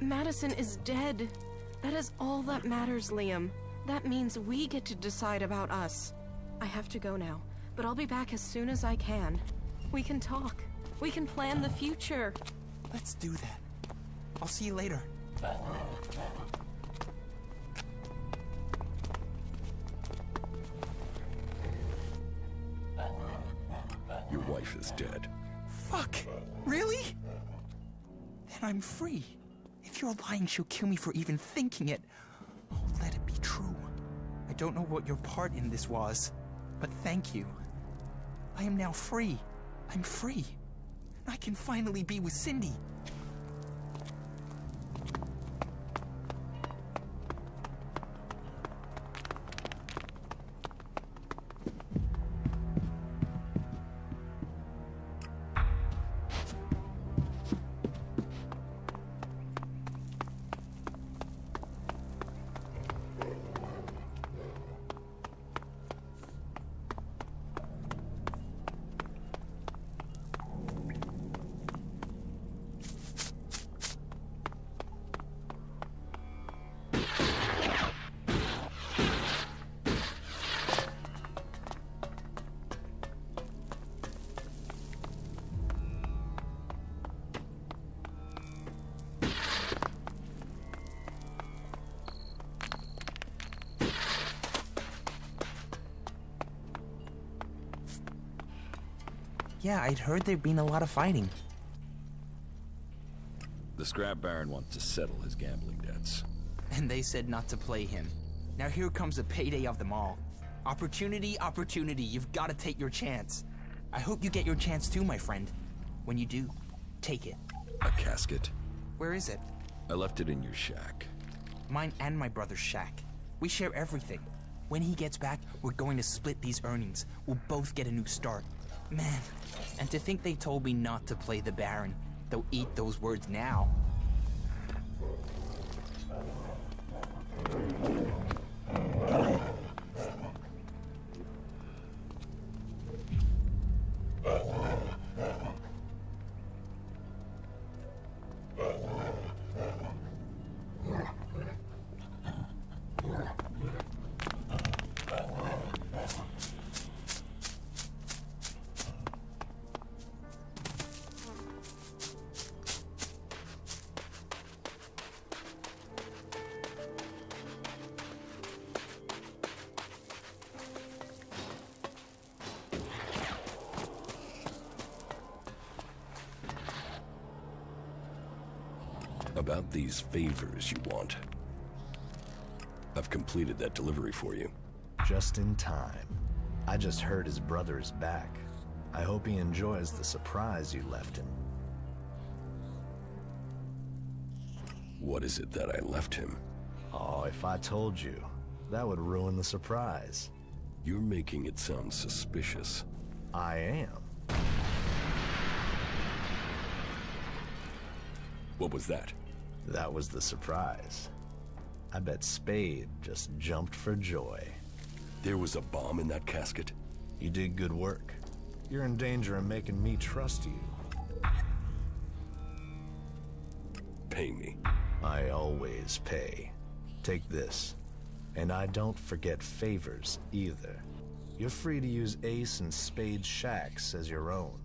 Madison is dead. That is all that matters, Liam. That means we get to decide about us. I have to go now, but I'll be back as soon as I can. We can talk. We can plan the future. Let's do that. I'll see you later. Your wife is dead. Fuck! Really? Then I'm free. If you're lying, she'll kill me for even thinking it. Oh, let it be true. I don't know what your part in this was, but thank you. I am now free. I'm free. I can finally be with Cindy. Yeah, I'd heard there'd been a lot of fighting. The Scrap Baron wants to settle his gambling debts. And they said not to play him. Now here comes the payday of them all. Opportunity, opportunity. You've got to take your chance. I hope you get your chance too, my friend. When you do, take it. A casket? Where is it? I left it in your shack. Mine and my brother's shack. We share everything. When he gets back, we're going to split these earnings. We'll both get a new start. Man, and to think they told me not to play the Baron. They'll eat those words now. About these favors you want. I've completed that delivery for you. Just in time. I just heard his brother is back. I hope he enjoys the surprise you left him. What is it that I left him? Oh, if I told you, that would ruin the surprise. You're making it sound suspicious. I am. What was that? That was the surprise. I bet Spade just jumped for joy. There was a bomb in that casket? You did good work. You're in danger of making me trust you. Pay me. I always pay. Take this. And I don't forget favors either. You're free to use Ace and Spade's shacks as your own.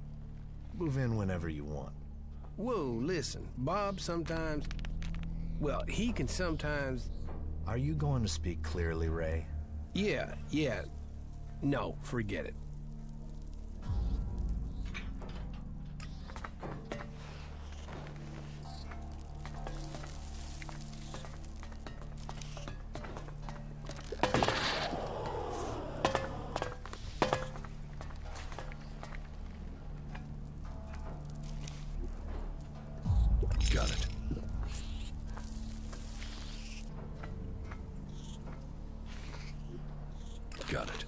Move in whenever you want. Whoa, listen. Bob sometimes... Well, he can sometimes... Are you going to speak clearly, Ray? Yeah. No, forget it. Got it. Got it.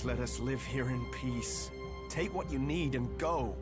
Let us live here in peace. Take what you need and go.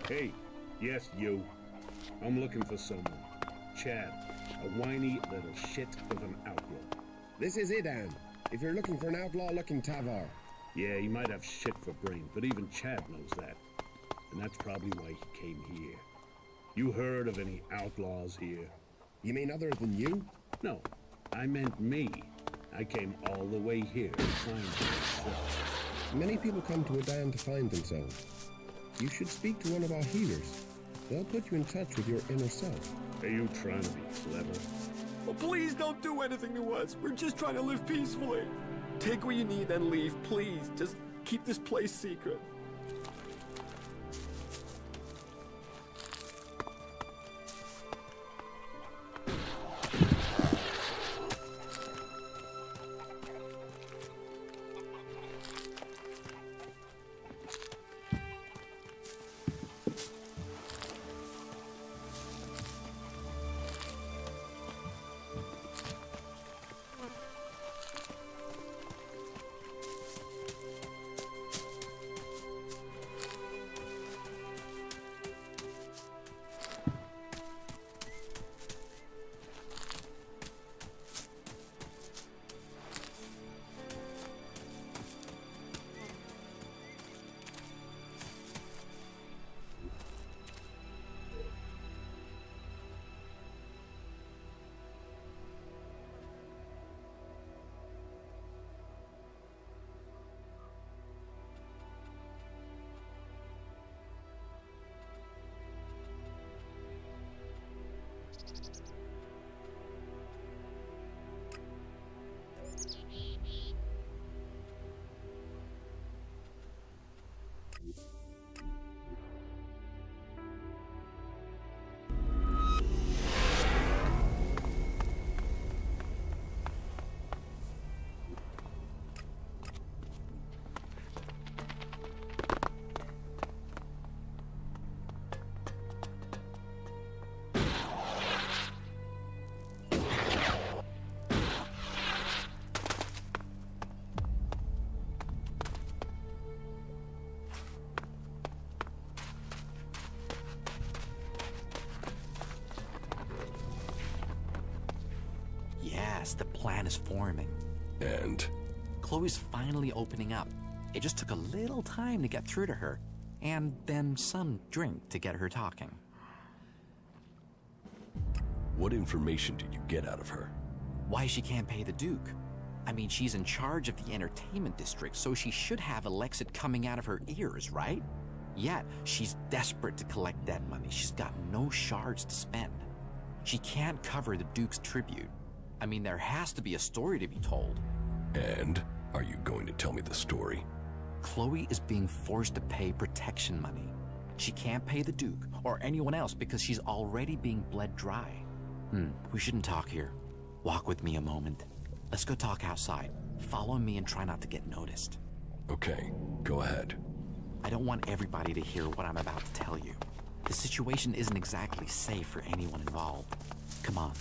Hey, yes, you. I'm looking for someone. Chad, a whiny little shit of an outlaw. This is Idan. If you're looking for an outlaw-looking Tavar. Yeah, he might have shit for brain, but even Chad knows that. And that's probably why he came here. You heard of any outlaws here? You mean other than you? No, I meant me. I came all the way here to find myself. Many people come to Idan to find themselves. You should speak to one of our healers. They'll put you in touch with your inner self. Are you trying to be clever? Oh, please don't do anything to us. We're just trying to live peacefully. Take what you need and leave, please. Just keep this place secret. The plan is forming. And? Chloe's finally opening up. It just took a little time to get through to her, and then some drink to get her talking. What information did you get out of her? Why she can't pay the Duke. I mean, she's in charge of the entertainment district, so she should have Alexit coming out of her ears, right? Yet, she's desperate to collect that money. She's got no shards to spend. She can't cover the Duke's tribute. I mean, there has to be a story to be told. And? Are you going to tell me the story? Chloe is being forced to pay protection money. She can't pay the Duke or anyone else because she's already being bled dry. We shouldn't talk here. Walk with me a moment. Let's go talk outside. Follow me and try not to get noticed. Okay, go ahead. I don't want everybody to hear what I'm about to tell you. The situation isn't exactly safe for anyone involved. Come on,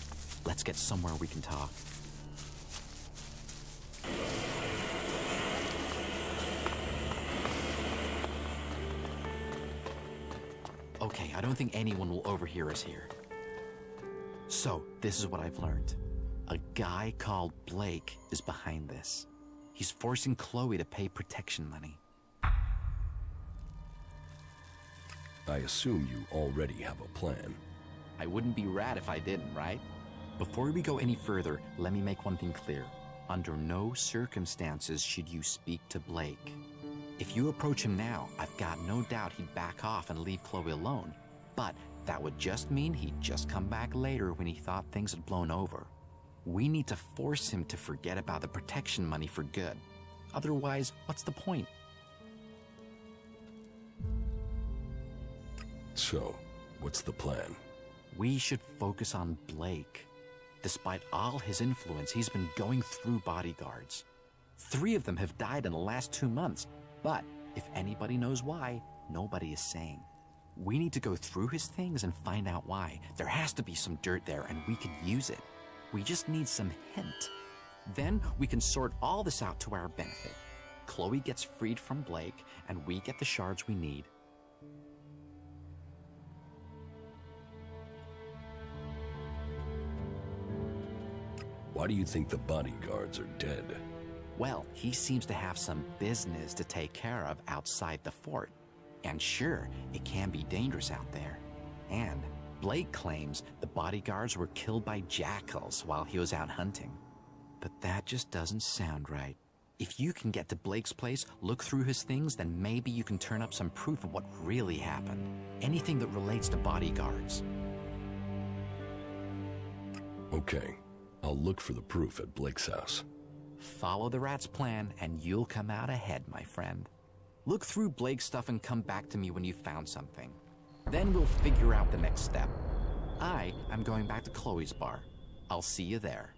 let's get somewhere we can talk. Okay, I don't think anyone will overhear us here. So, this is what I've learned. A guy called Blake is behind this. He's forcing Chloe to pay protection money. I assume you already have a plan. I wouldn't be rad if I didn't, right? Before we go any further, let me make one thing clear. Under no circumstances should you speak to Blake. If you approach him now, I've got no doubt he'd back off and leave Chloe alone. But that would just mean he'd just come back later when he thought things had blown over. We need to force him to forget about the protection money for good. Otherwise, what's the point? So, what's the plan? We should focus on Blake. Despite all his influence, he's been going through bodyguards. 3 of them have died in the last 2 months. But if anybody knows why, nobody is saying. We need to go through his things and find out why. There has to be some dirt there, and we can use it. We just need some hint. Then we can sort all this out to our benefit. Chloe gets freed from Blake, and we get the shards we need. Why do you think the bodyguards are dead? Well, he seems to have some business to take care of outside the fort. And sure, it can be dangerous out there. And Blake claims the bodyguards were killed by jackals while he was out hunting. But that just doesn't sound right. If you can get to Blake's place, look through his things, then maybe you can turn up some proof of what really happened. Anything that relates to bodyguards. Okay, I'll look for the proof at Blake's house. Follow the rat's plan, and you'll come out ahead, my friend. Look through Blake's stuff and come back to me when you've found something. Then we'll figure out the next step. I'm going back to Chloe's bar. I'll see you there.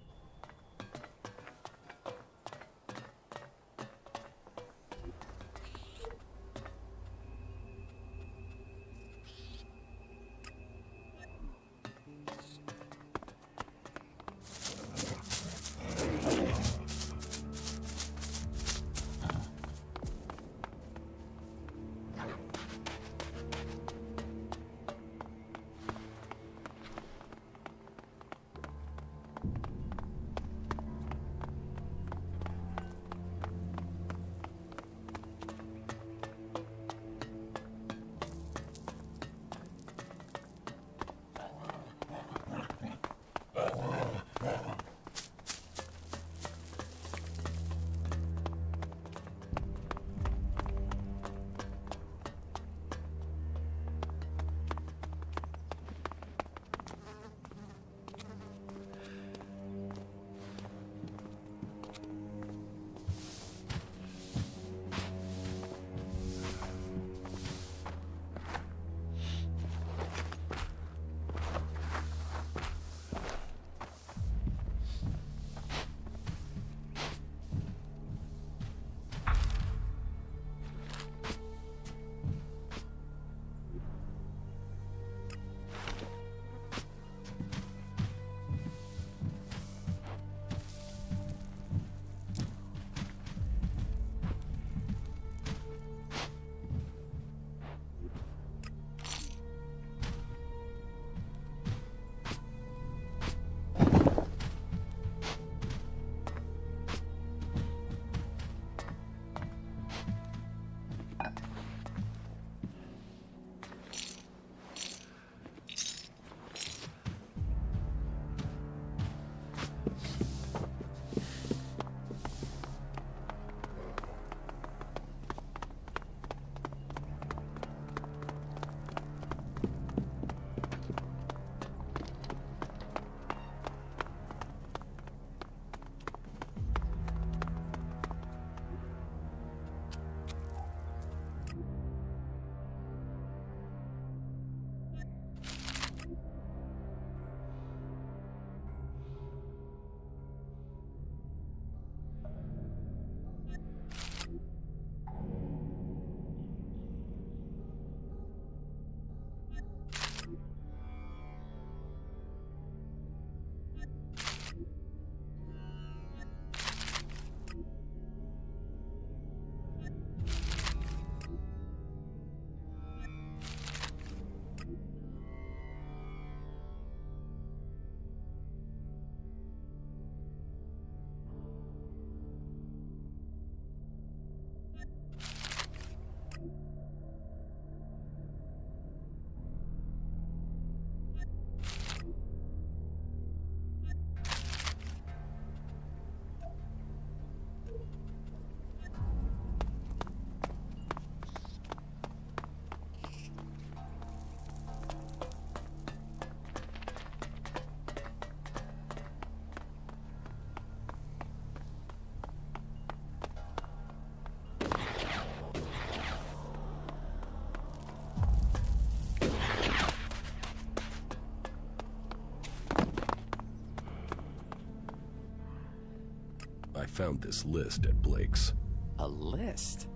I found this list at Blake's. A list?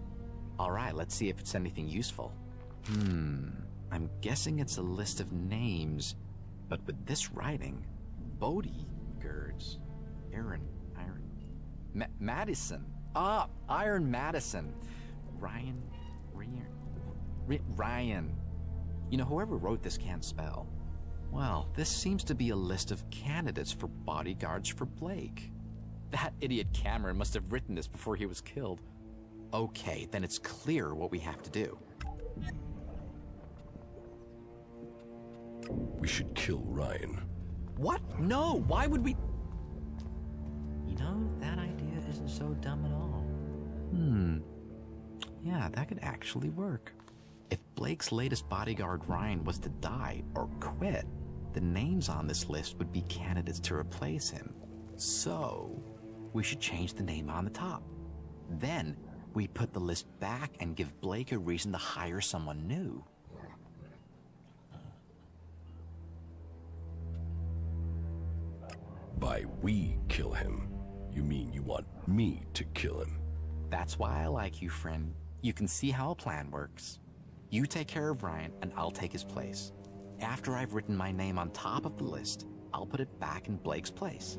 All right, let's see if it's anything useful. I'm guessing it's a list of names, but with this writing, bodyguards, Madison. Iron Madison. Ryan. You know, whoever wrote this can't spell. Well, this seems to be a list of candidates for bodyguards for Blake. That idiot Cameron must have written this before he was killed. Okay, then it's clear what we have to do. We should kill Ryan. What? No, why would we? You know, that idea isn't so dumb at all. Yeah, that could actually work. If Blake's latest bodyguard Ryan was to die or quit, the names on this list would be candidates to replace him. So, we should change the name on the top. Then, we put the list back and give Blake a reason to hire someone new. By we kill him, you mean you want me to kill him? That's why I like you, friend. You can see how a plan works. You take care of Ryan, and I'll take his place. After I've written my name on top of the list, I'll put it back in Blake's place.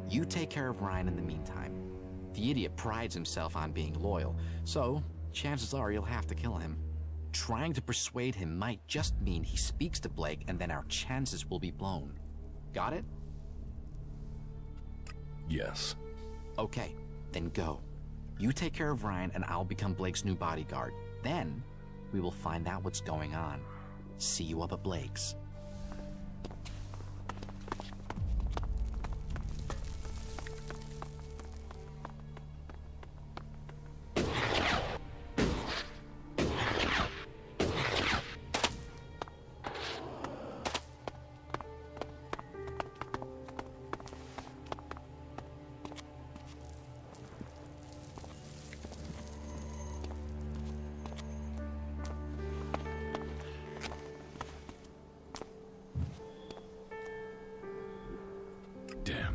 You take care of Ryan in the meantime. The idiot prides himself on being loyal, so chances are you'll have to kill him. Trying to persuade him might just mean he speaks to Blake, and then our chances will be blown. Got it? Yes. Okay, then go. You take care of Ryan, and I'll become Blake's new bodyguard. Then, we will find out what's going on. See you up at Blake's.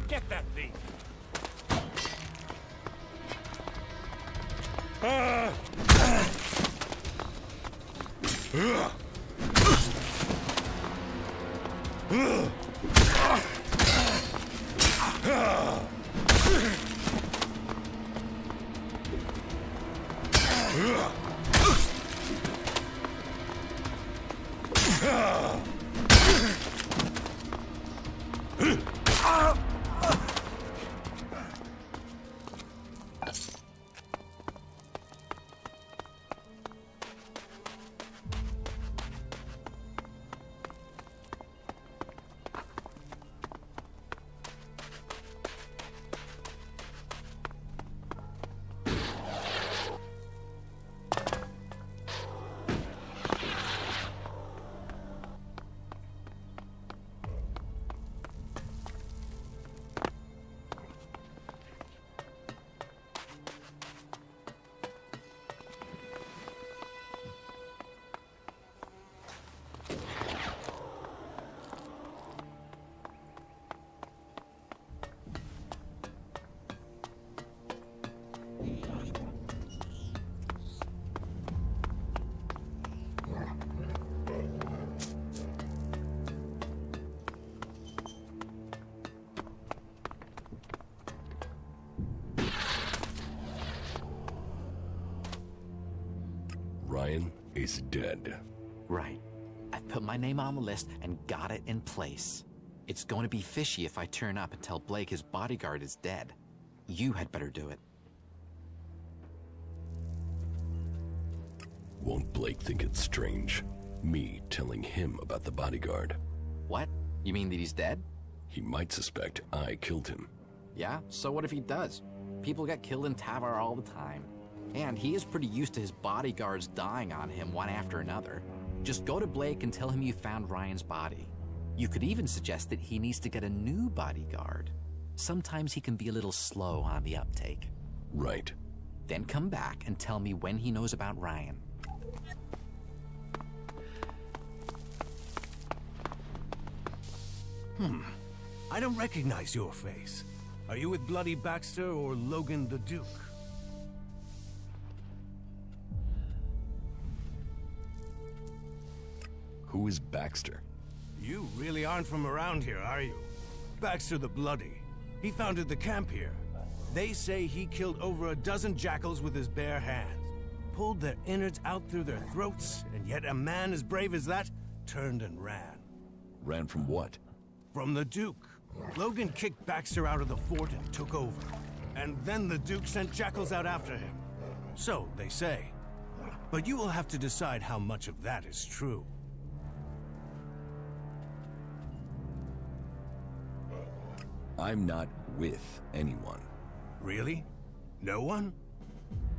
Get that thief! Ryan is dead. Right. I've put my name on the list and got it in place. It's going to be fishy if I turn up and tell Blake his bodyguard is dead. You had better do it. Won't Blake think it's strange? Me telling him about the bodyguard. What? You mean that he's dead? He might suspect I killed him. Yeah, so what if he does? People get killed in Tavar all the time. And he is pretty used to his bodyguards dying on him one after another. Just go to Blake and tell him you found Ryan's body. You could even suggest that he needs to get a new bodyguard. Sometimes he can be a little slow on the uptake. Right. Then come back and tell me when he knows about Ryan. I don't recognize your face. Are you with Bloody Baxter or Logan the Duke? Who is Baxter? You really aren't from around here, are you? Baxter the Bloody. He founded the camp here. They say he killed over a dozen jackals with his bare hands, pulled their innards out through their throats, and yet a man as brave as that turned and ran. Ran from what? From the Duke. Logan kicked Baxter out of the fort and took over. And then the Duke sent jackals out after him. So they say. But you will have to decide how much of that is true. I'm not with anyone. Really? No one?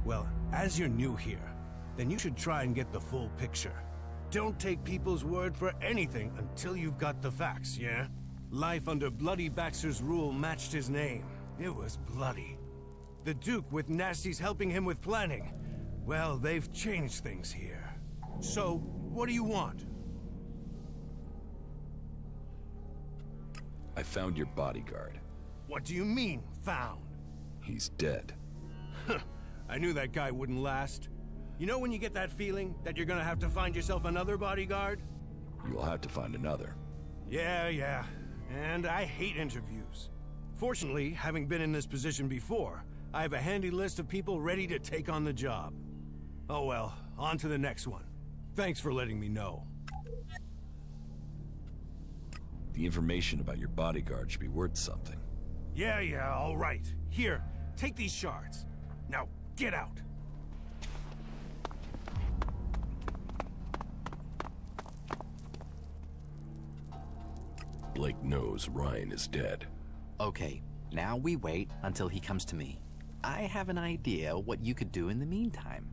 Well, as you're new here, then you should try and get the full picture. Don't take people's word for anything until you've got the facts, yeah? Life under Bloody Baxter's rule matched his name. It was bloody. The Duke with Nasty's helping him with planning. Well, they've changed things here. So, what do you want? I found your bodyguard. What do you mean, found? He's dead. I knew that guy wouldn't last. You know when you get that feeling that you're gonna have to find yourself another bodyguard? You'll have to find another. Yeah. And I hate interviews. Fortunately, having been in this position before, I have a handy list of people ready to take on the job. Oh well, on to the next one. Thanks for letting me know. The information about your bodyguard should be worth something. Yeah, all right. Here, take these shards. Now, get out. Blake knows Ryan is dead. Okay, now we wait until he comes to me. I have an idea what you could do in the meantime.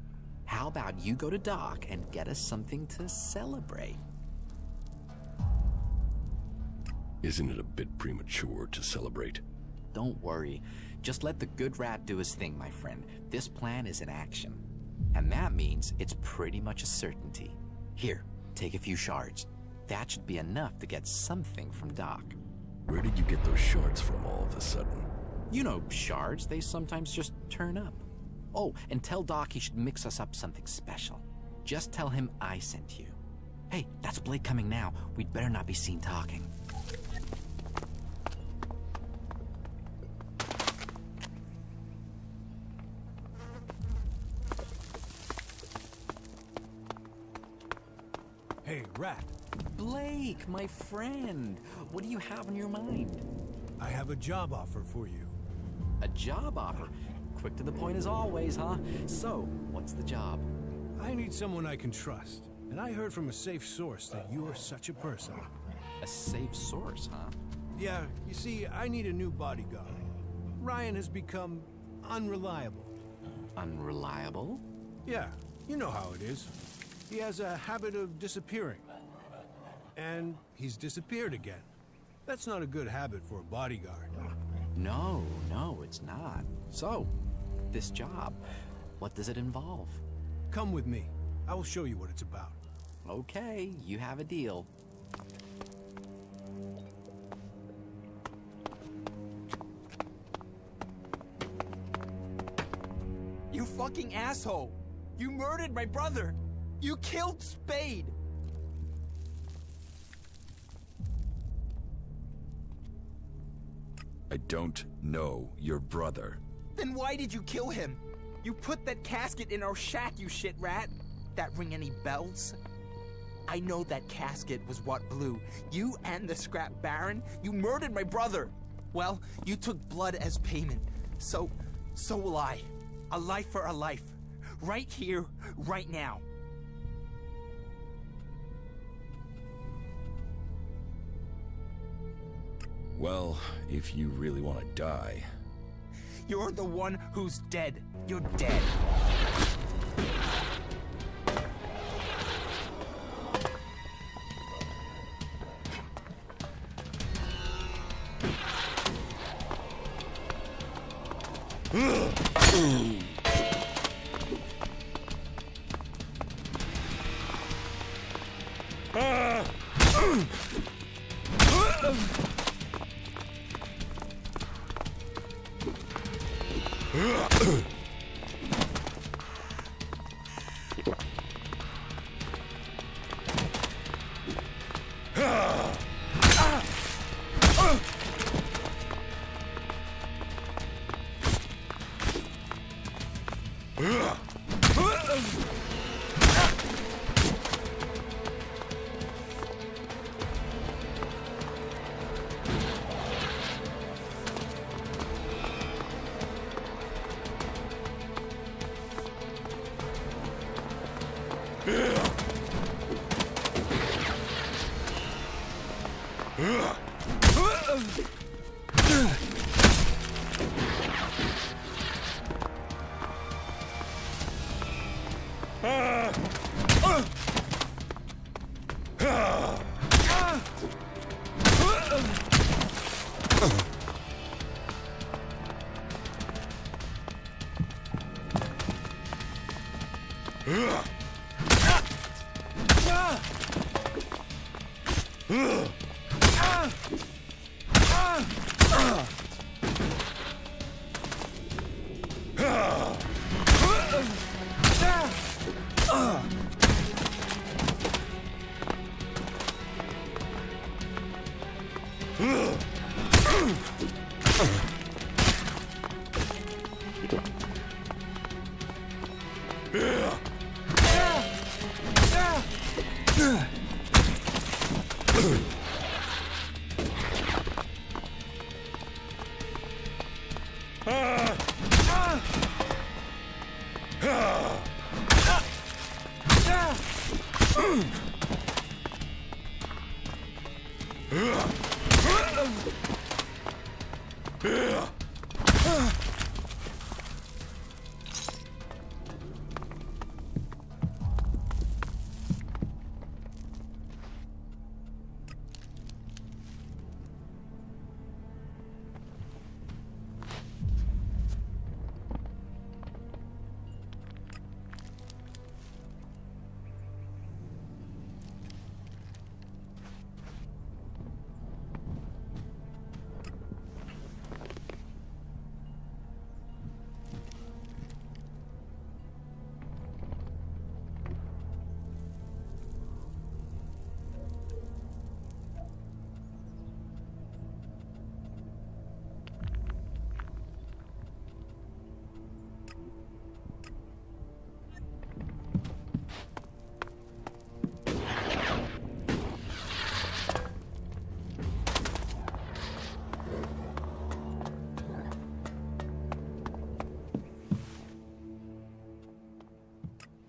How about you go to Doc and get us something to celebrate? Isn't it a bit premature to celebrate? Don't worry. Just let the good rat do his thing, my friend. This plan is in action. And that means it's pretty much a certainty. Here, take a few shards. That should be enough to get something from Doc. Where did you get those shards from all of a sudden? You know, shards, they sometimes just turn up. Oh, and tell Doc he should mix us up something special. Just tell him I sent you. Hey, that's Blake coming now. We'd better not be seen talking. Hey, Rat. Blake, my friend. What do you have on your mind? I have a job offer for you. A job offer? Quick to the point as always, huh? So, what's the job? I need someone I can trust. And I heard from a safe source that you're such a person. A safe source, huh? Yeah, you see, I need a new bodyguard. Ryan has become unreliable. Unreliable? Yeah, you know how it is. He has a habit of disappearing. And he's disappeared again. That's not a good habit for a bodyguard. No, it's not. So, this job, what does it involve? Come with me. I will show you what it's about. Okay, you have a deal. You fucking asshole! You murdered my brother! You killed Spade! I don't know your brother. Then why did you kill him? You put that casket in our shack, you shit rat! That ring any bells? I know that casket was what blew. You and the scrap baron, you murdered my brother! Well, you took blood as payment. So will I. A life for a life. Right here, right now. Well, if you really want to die... You're the one who's dead. You're dead.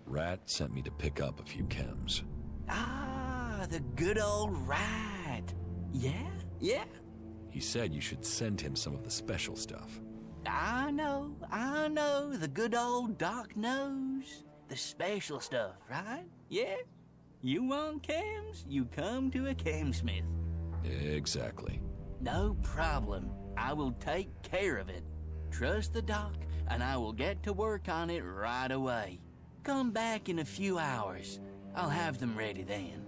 Rat sent me to pick up a few chems. Ah, the good old Rat. Yeah? Yeah? He said you should send him some of the special stuff. I know. The good old Doc knows. The special stuff, right? Yeah? You want chems? You come to a chemsmith. Exactly. No problem. I will take care of it. Trust the Doc, and I will get to work on it right away. Come back in a few hours. I'll have them ready then.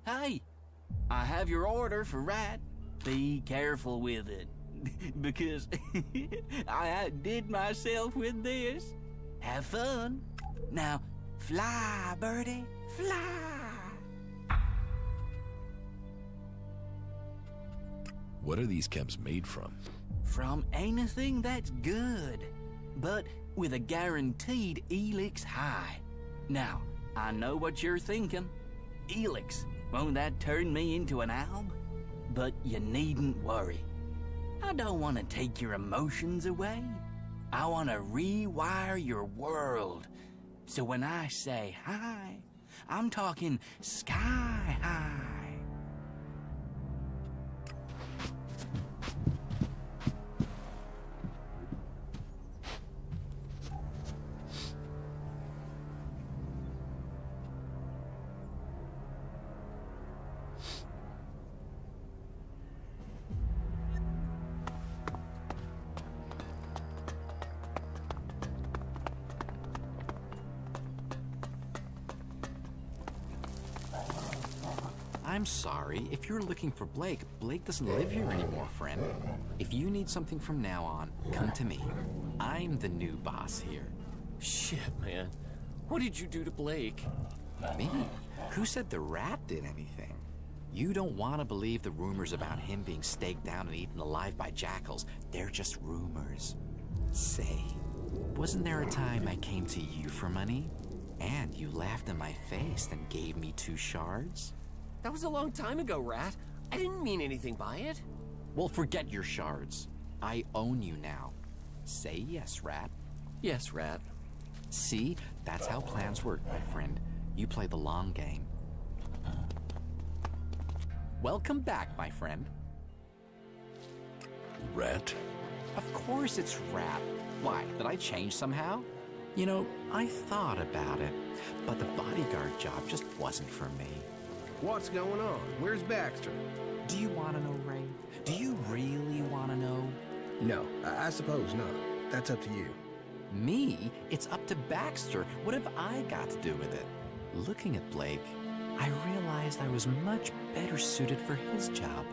Hey! I have your order for Rat. Be careful with it. Because I outdid myself with this. Have fun. Now, fly, birdie, fly. What are these chems made from? From anything that's good, but with a guaranteed Elex high. Now, I know what you're thinking. Elex, won't that turn me into an alb? But you needn't worry. I don't want to take your emotions away. I want to rewire your world. So when I say hi, I'm talking sky high. I'm sorry. If you're looking for Blake, Blake doesn't live here anymore, friend. If you need something from now on, come to me. I'm the new boss here. Shit, man. What did you do to Blake? Me? Who said the rat did anything? You don't want to believe the rumors about him being staked down and eaten alive by jackals. They're just rumors. Say, wasn't there a time I came to you for money? And you laughed in my face and gave me 2 shards? That was a long time ago, Rat. I didn't mean anything by it. Well, forget your shards. I own you now. Say yes, Rat. Yes, Rat. See? That's how plans work, my friend. You play the long game. Welcome back, my friend. Rat? Of course it's Rat. Why, did I change somehow? You know, I thought about it, but the bodyguard job just wasn't for me. What's going on? Where's Baxter? Do you want to know, Ray? Do you really want to know? No, I suppose not. That's up to you. Me? It's up to Baxter. What have I got to do with it? Looking at Blake, I realized I was much better suited for his job.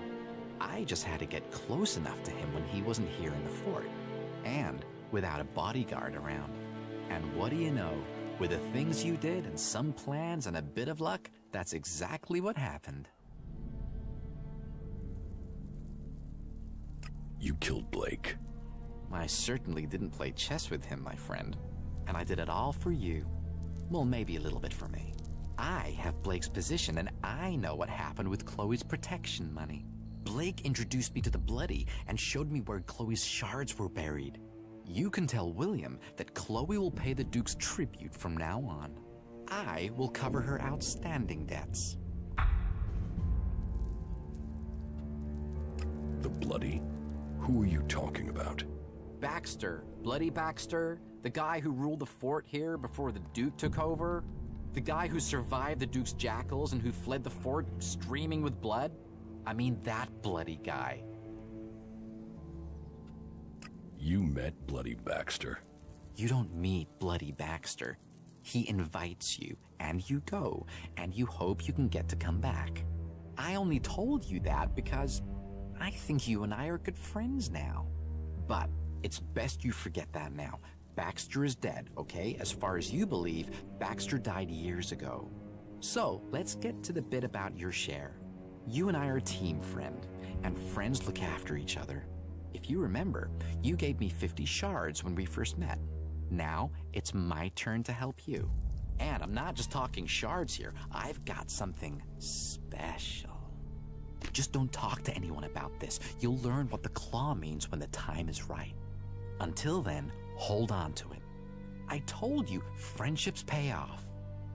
I just had to get close enough to him when he wasn't here in the fort, and without a bodyguard around. And what do you know? With the things you did and some plans and a bit of luck, that's exactly what happened. You killed Blake. I certainly didn't play chess with him, my friend. And I did it all for you. Well, maybe a little bit for me. I have Blake's position, and I know what happened with Chloe's protection money. Blake introduced me to the Bloody and showed me where Chloe's shards were buried. You can tell William that Chloe will pay the Duke's tribute from now on. I will cover her outstanding debts. The Bloody? Who are you talking about? Baxter, Bloody Baxter, the guy who ruled the fort here before the Duke took over. The guy who survived the Duke's jackals and who fled the fort streaming with blood. I mean, that bloody guy. You met Bloody Baxter? You don't meet Bloody Baxter. He invites you, and you go, and you hope you can get to come back. I only told you that because I think you and I are good friends now. But it's best you forget that now. Baxter is dead, okay? As far as you believe, Baxter died years ago. So, let's get to the bit about your share. You and I are a team, friend, and friends look after each other. If you remember, you gave me 50 shards when we first met. Now, it's my turn to help you. And I'm not just talking shards here. I've got something special. Just don't talk to anyone about this. You'll learn what the claw means when the time is right. Until then, hold on to it. I told you, friendships pay off.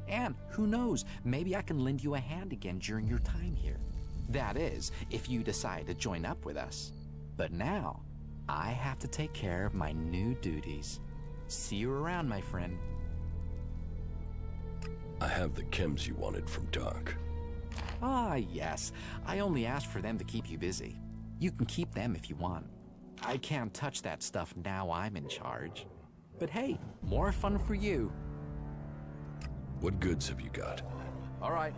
And who knows, maybe I can lend you a hand again during your time here. That is, if you decide to join up with us. But now, I have to take care of my new duties. See you around, my friend. I have the chems you wanted from Doc. Ah, yes. I only asked for them to keep you busy. You can keep them if you want. I can't touch that stuff now I'm in charge. But hey, more fun for you. What goods have you got? All right.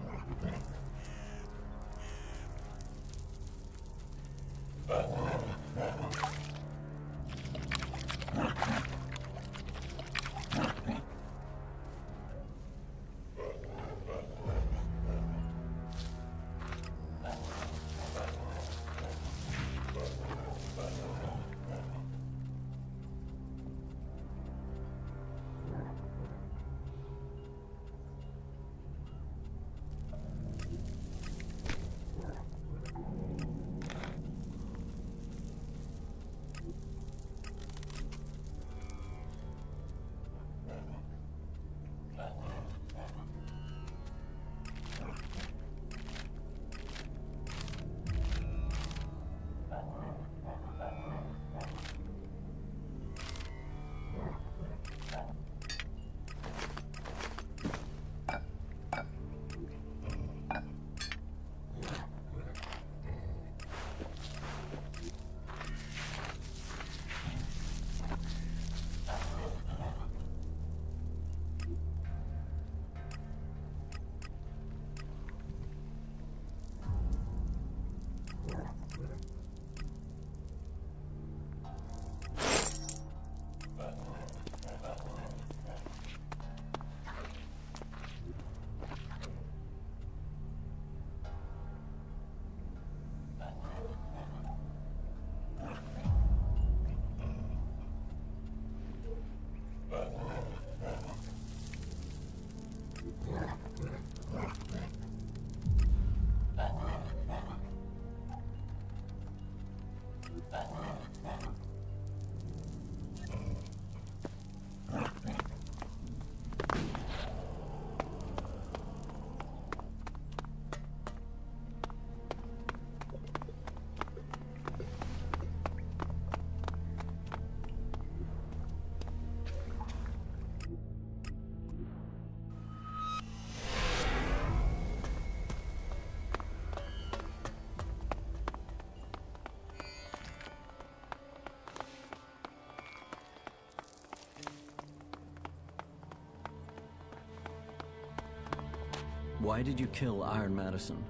Why did you kill Iron Madison?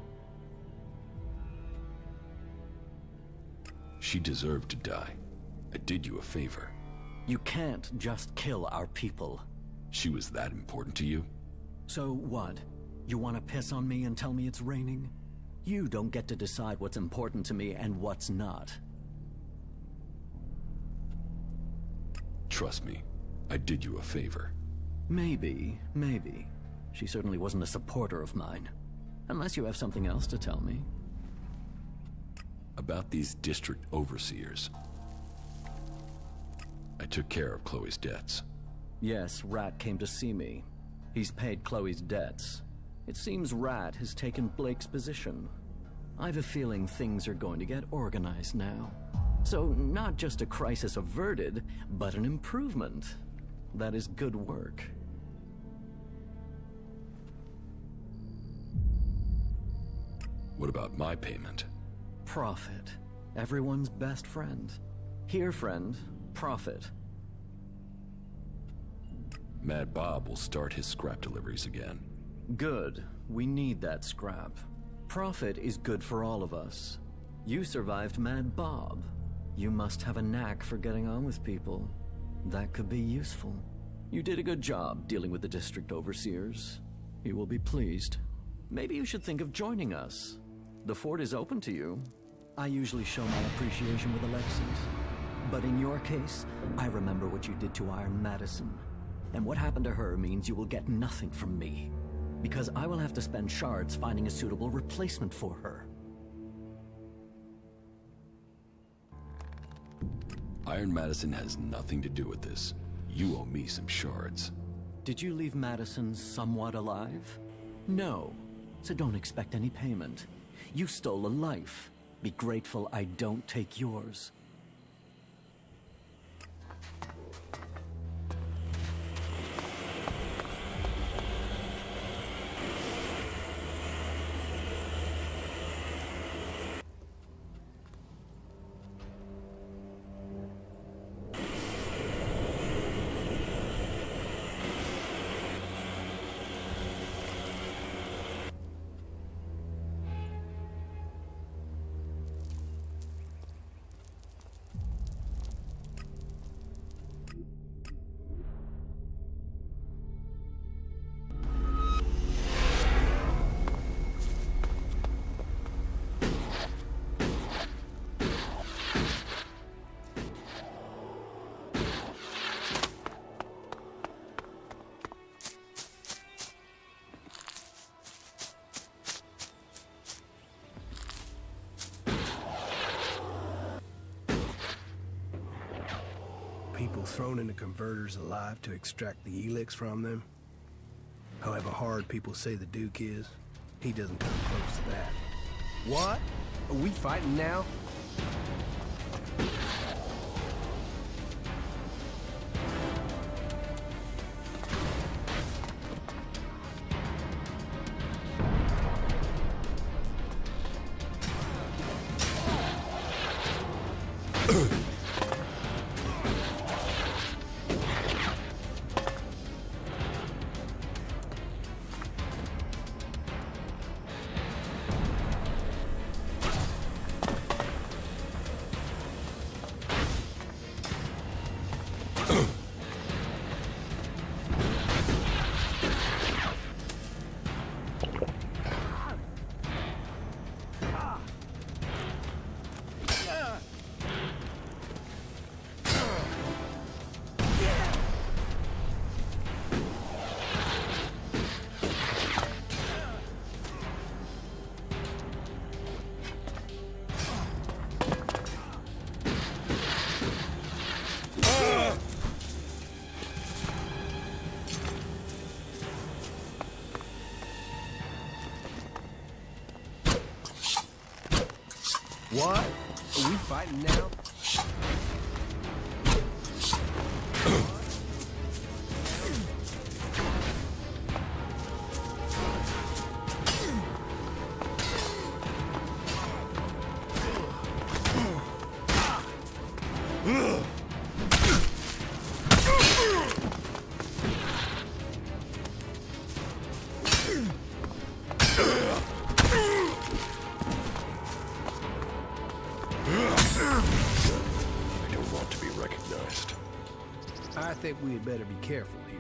She deserved to die. I did you a favor. You can't just kill our people. She was that important to you? So what? You want to piss on me and tell me it's raining? You don't get to decide what's important to me and what's not. Trust me, I did you a favor. Maybe. She certainly wasn't a supporter of mine. Unless you have something else to tell me. About these district overseers. I took care of Chloe's debts. Yes, Rat came to see me. He's paid Chloe's debts. It seems Rat has taken Blake's position. I've a feeling things are going to get organized now. So, not just a crisis averted, but an improvement. That is good work. What about my payment? Profit. Everyone's best friend. Here, friend. Profit. Mad Bob will start his scrap deliveries again. Good. We need that scrap. Profit is good for all of us. You survived Mad Bob. You must have a knack for getting on with people. That could be useful. You did a good job dealing with the district overseers. You will be pleased. Maybe you should think of joining us. The fort is open to you. I usually show my appreciation with elections. But in your case, I remember what you did to Iron Madison. And what happened to her means you will get nothing from me. Because I will have to spend shards finding a suitable replacement for her. Iron Madison has nothing to do with this. You owe me some shards. Did you leave Madison somewhat alive? No, so don't expect any payment. You stole a life. Be grateful I don't take yours. People thrown into converters alive to extract the Elex from them. However hard people say the Duke is, he doesn't come close to that. What? Are we fighting now? What? Are we fighting now? I don't want to be recognized. I think we had better be careful here.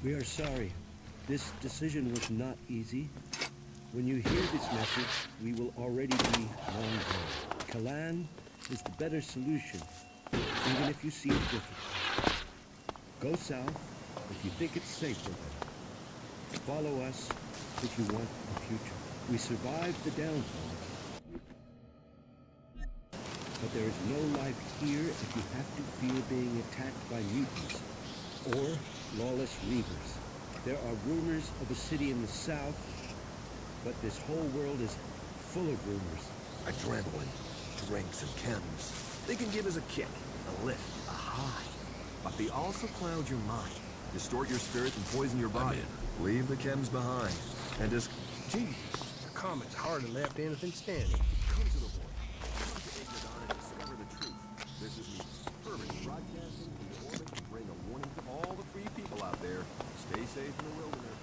We are sorry. This decision was not easy. When you hear this message, we will already be long gone. Kalan is the better solution, even if you see it differently. Go south if you think it's safer there. Follow us if you want a future. We survived the downfall. But there is no life here if you have to fear being attacked by mutants or lawless reavers. There are rumors of a city in the south, but this whole world is full of rumors. Adrenaline, drinks, and chems. They can give us a kick, a lift, a high. But they also cloud your mind, distort your spirit, and poison your body. Leave the chems behind, and just... Gee, the comet's hardly left anything standing. Come to the point. Come to Igniton and discover the truth. This is me, permanent broadcasting from the orbit to bring a warning to all the free people out there. Stay safe in the wilderness.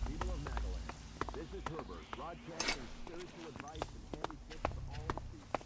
People of Nagaland, this is Herbert, broadcasting spiritual advice and handy tips to all the people.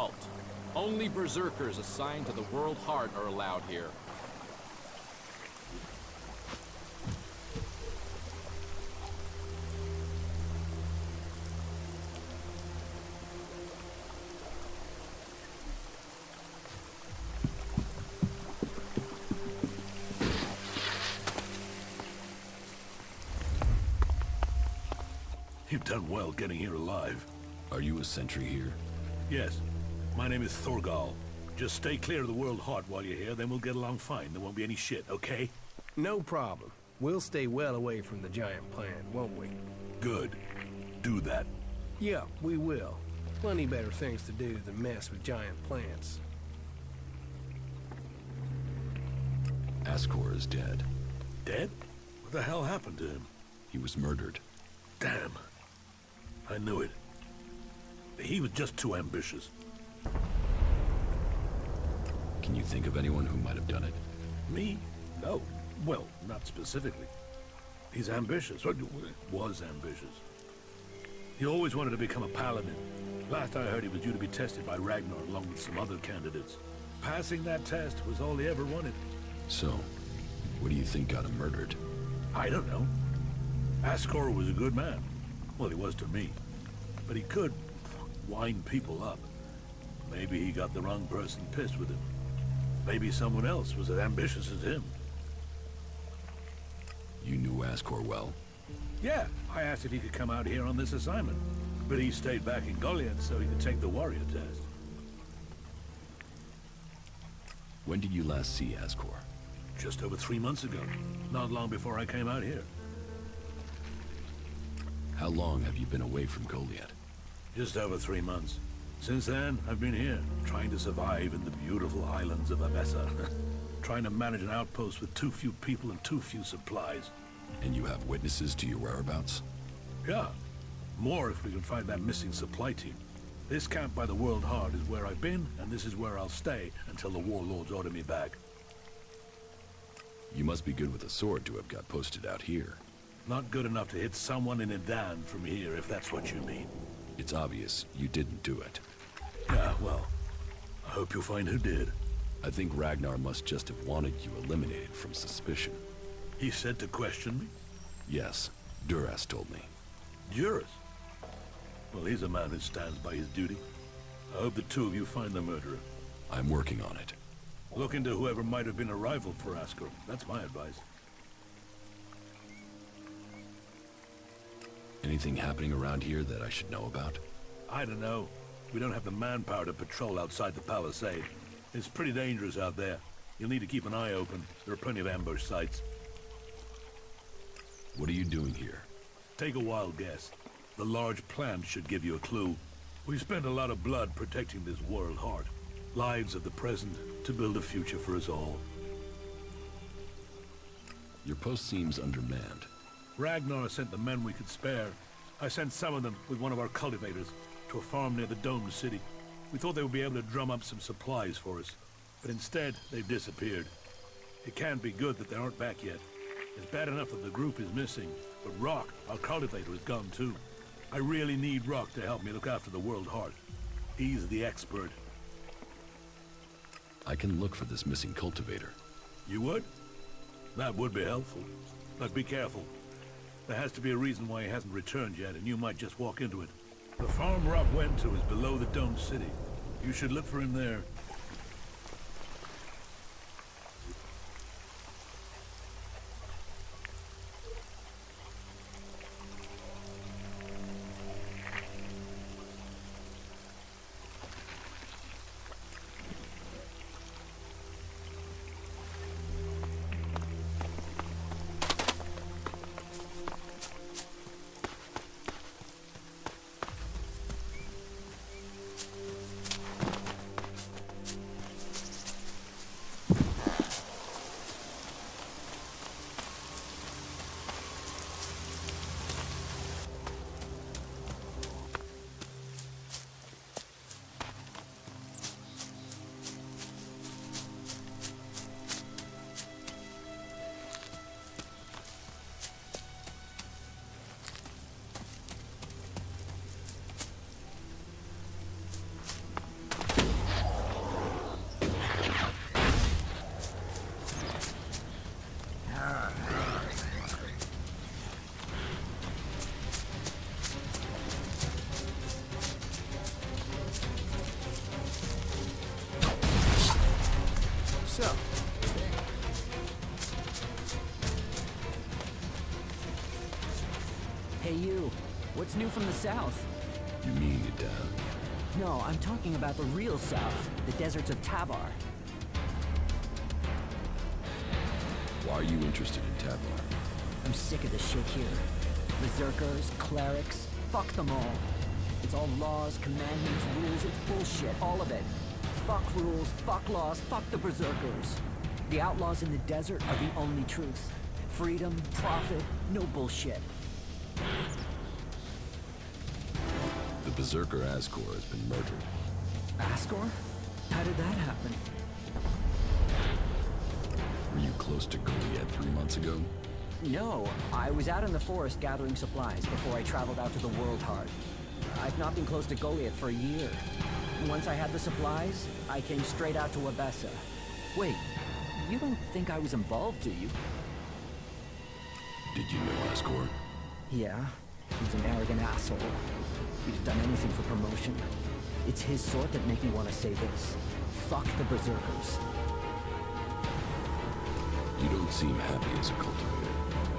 Halt. Only berserkers assigned to the World Heart are allowed here. You've done well getting here alive. Are you a sentry here? Yes. My name is Thorgal. Just stay clear of the World Heart while you're here, then we'll get along fine. There won't be any shit, okay? No problem. We'll stay well away from the giant plant, won't we? Good. Do that. Yeah, we will. Plenty better things to do than mess with giant plants. Ascor is dead. Dead? What the hell happened to him? He was murdered. Damn. I knew it. He was just too ambitious. Can you think of anyone who might have done it? Me? No. Well, not specifically. He's ambitious. Or was ambitious. He always wanted to become a paladin. Last I heard, he was due to be tested by Ragnar along with some other candidates. Passing that test was all he ever wanted. So, what do you think got him murdered? I don't know. Ascor was a good man. Well, he was to me. But he could wind people up. Maybe he got the wrong person pissed with him. Maybe someone else was as ambitious as him. You knew Ascor well? Yeah, I asked if he could come out here on this assignment. But he stayed back in Goliath so he could take the warrior test. When did you last see Ascor? Just over 3 months ago. Not long before I came out here. How long have you been away from Goliath? Just over 3 months. Since then, I've been here, trying to survive in the beautiful islands of Abessa. Trying to manage an outpost with too few people and too few supplies. And you have witnesses to your whereabouts? Yeah. More if we can find that missing supply team. This camp by the World Heart is where I've been, and this is where I'll stay until the warlords order me back. You must be good with a sword to have got posted out here. Not good enough to hit someone in Edan from here, if that's what you mean. It's obvious you didn't do it. Yeah, well, I hope you'll find who did. I think Ragnar must just have wanted you eliminated from suspicion. He said to question me? Yes, Duras told me. Duras? Well, he's a man who stands by his duty. I hope the two of you find the murderer. I'm working on it. Look into whoever might have been a rival for Ascor. That's my advice. Anything happening around here that I should know about? I don't know. We don't have the manpower to patrol outside the palisade. It's pretty dangerous out there. You'll need to keep an eye open. There are plenty of ambush sites. What are you doing here? Take a wild guess. The large plant should give you a clue. We spent a lot of blood protecting this World Heart. Lives of the present to build a future for us all. Your post seems undermanned. Ragnar sent the men we could spare. I sent some of them with one of our cultivators to a farm near the domed city. We thought they would be able to drum up some supplies for us, but instead they've disappeared. It can't be good that they aren't back yet. It's bad enough that the group is missing, but Rock, our cultivator, is gone too. I really need Rock to help me look after the World Heart. He's the expert. I can look for this missing cultivator. You would? That would be helpful. But be careful. There has to be a reason why he hasn't returned yet, and you might just walk into it. The farm Rock went to is below the domed city. You should look for him there. up? Hey you, what's new from the south? You mean it, Dan? No, I'm talking about the real south, the deserts of Tavar. Why are you interested in Tavar? I'm sick of the shit here. Berserkers, clerics, fuck them all. It's all laws, commandments, rules, it's bullshit, all of it. Fuck rules, fuck laws, fuck the berserkers. The outlaws in the desert are the only truth. Freedom, profit, no bullshit. The Berserker Ascor has been murdered. Ascor? How did that happen? Were you close to Goliath 3 months ago? No, I was out in the forest gathering supplies before I traveled out to the World Heart. I've not been close to Goliath for a year. Once I had the supplies, I came straight out to Abessa. Wait, you don't think I was involved, do you? Did you know Ascor? Yeah, he's an arrogant asshole. He'd have done anything for promotion. It's his sort that make me want to say this. Fuck the Berserkers. You don't seem happy as a cultivator.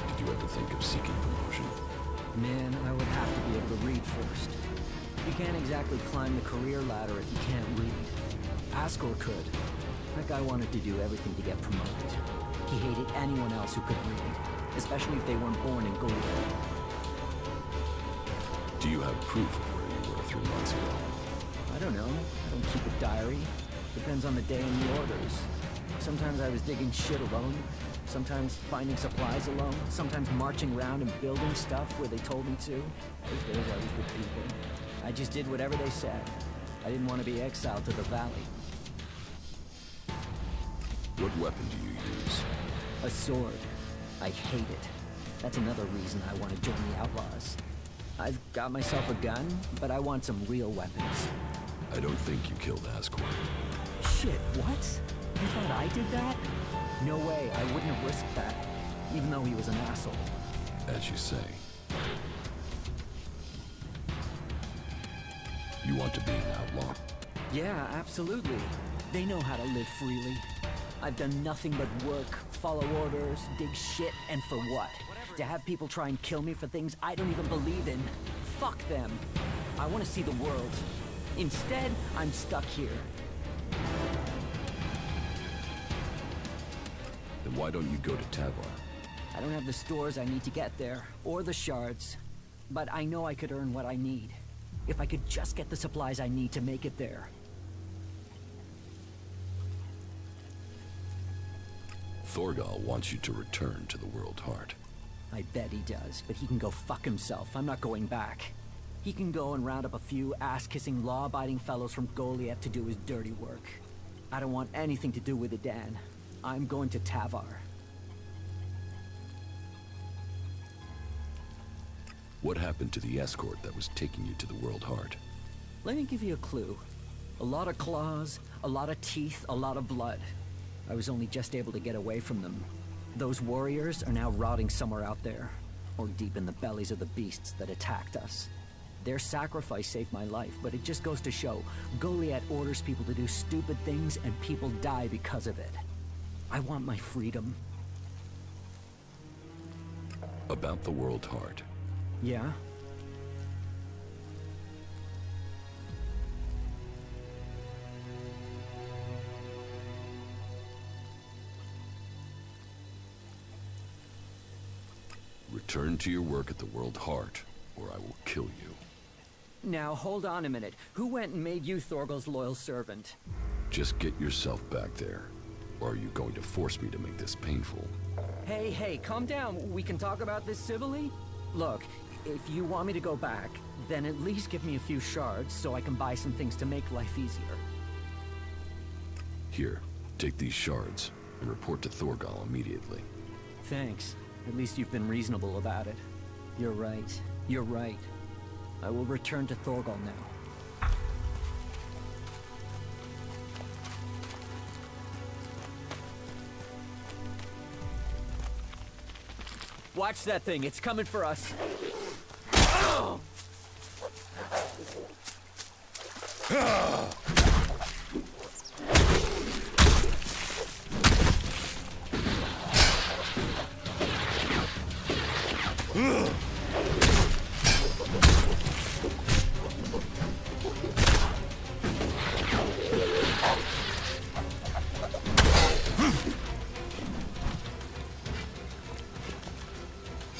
Did you ever think of seeking promotion? Man, I would have to be able to read first. You can't exactly climb the career ladder if you can't read. Ascor could. That guy wanted to do everything to get promoted. He hated anyone else who could read, especially if they weren't born in Goliath. Do you have proof of where you were 3 months ago? I don't know. I don't keep a diary. Depends on the day and the orders. Sometimes I was digging shit alone. Sometimes finding supplies alone. Sometimes marching around and building stuff where they told me to. Those days I was with people. I just did whatever they said. I didn't want to be exiled to the valley. What weapon do you use? A sword. I hate it. That's another reason I want to join the Outlaws. I've got myself a gun, but I want some real weapons. I don't think you killed Ascor. Shit, what? You thought I did that? No way, I wouldn't have risked that, even though he was an asshole. As you say. You want to be an outlaw? Yeah, absolutely. They know how to live freely. I've done nothing but work, follow orders, dig shit, and for what? To have people try and kill me for things I don't even believe in. Fuck them. I want to see the world. Instead, I'm stuck here. Then why don't you go to Tavar? I don't have the stores I need to get there, or the shards. But I know I could earn what I need. If I could just get the supplies I need to make it there. Thorgal wants you to return to the World Heart. I bet he does, but he can go fuck himself. I'm not going back. He can go and round up a few ass-kissing, law-abiding fellows from Goliath to do his dirty work. I don't want anything to do with it, Dan. I'm going to Tavar. What happened to the escort that was taking you to the World Heart? Let me give you a clue. A lot of claws, a lot of teeth, a lot of blood. I was only just able to get away from them. Those warriors are now rotting somewhere out there, or deep in the bellies of the beasts that attacked us. Their sacrifice saved my life, but it just goes to show, Goliath orders people to do stupid things and people die because of it. I want my freedom. About the World Heart. Yeah? Return to your work at the World Heart, or I will kill you. Now, hold on a minute. Who went and made you Thorgal's loyal servant? Just get yourself back there. Or are you going to force me to make this painful? Hey, calm down. We can talk about this civilly? Look, if you want me to go back, then at least give me a few shards so I can buy some things to make life easier. Here, take these shards and report to Thorgal immediately. Thanks. At least you've been reasonable about it. You're right. You're right. I will return to Thorgal now. Watch that thing. It's coming for us. Oh!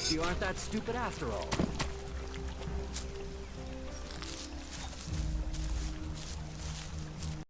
Perhaps you aren't that stupid after all.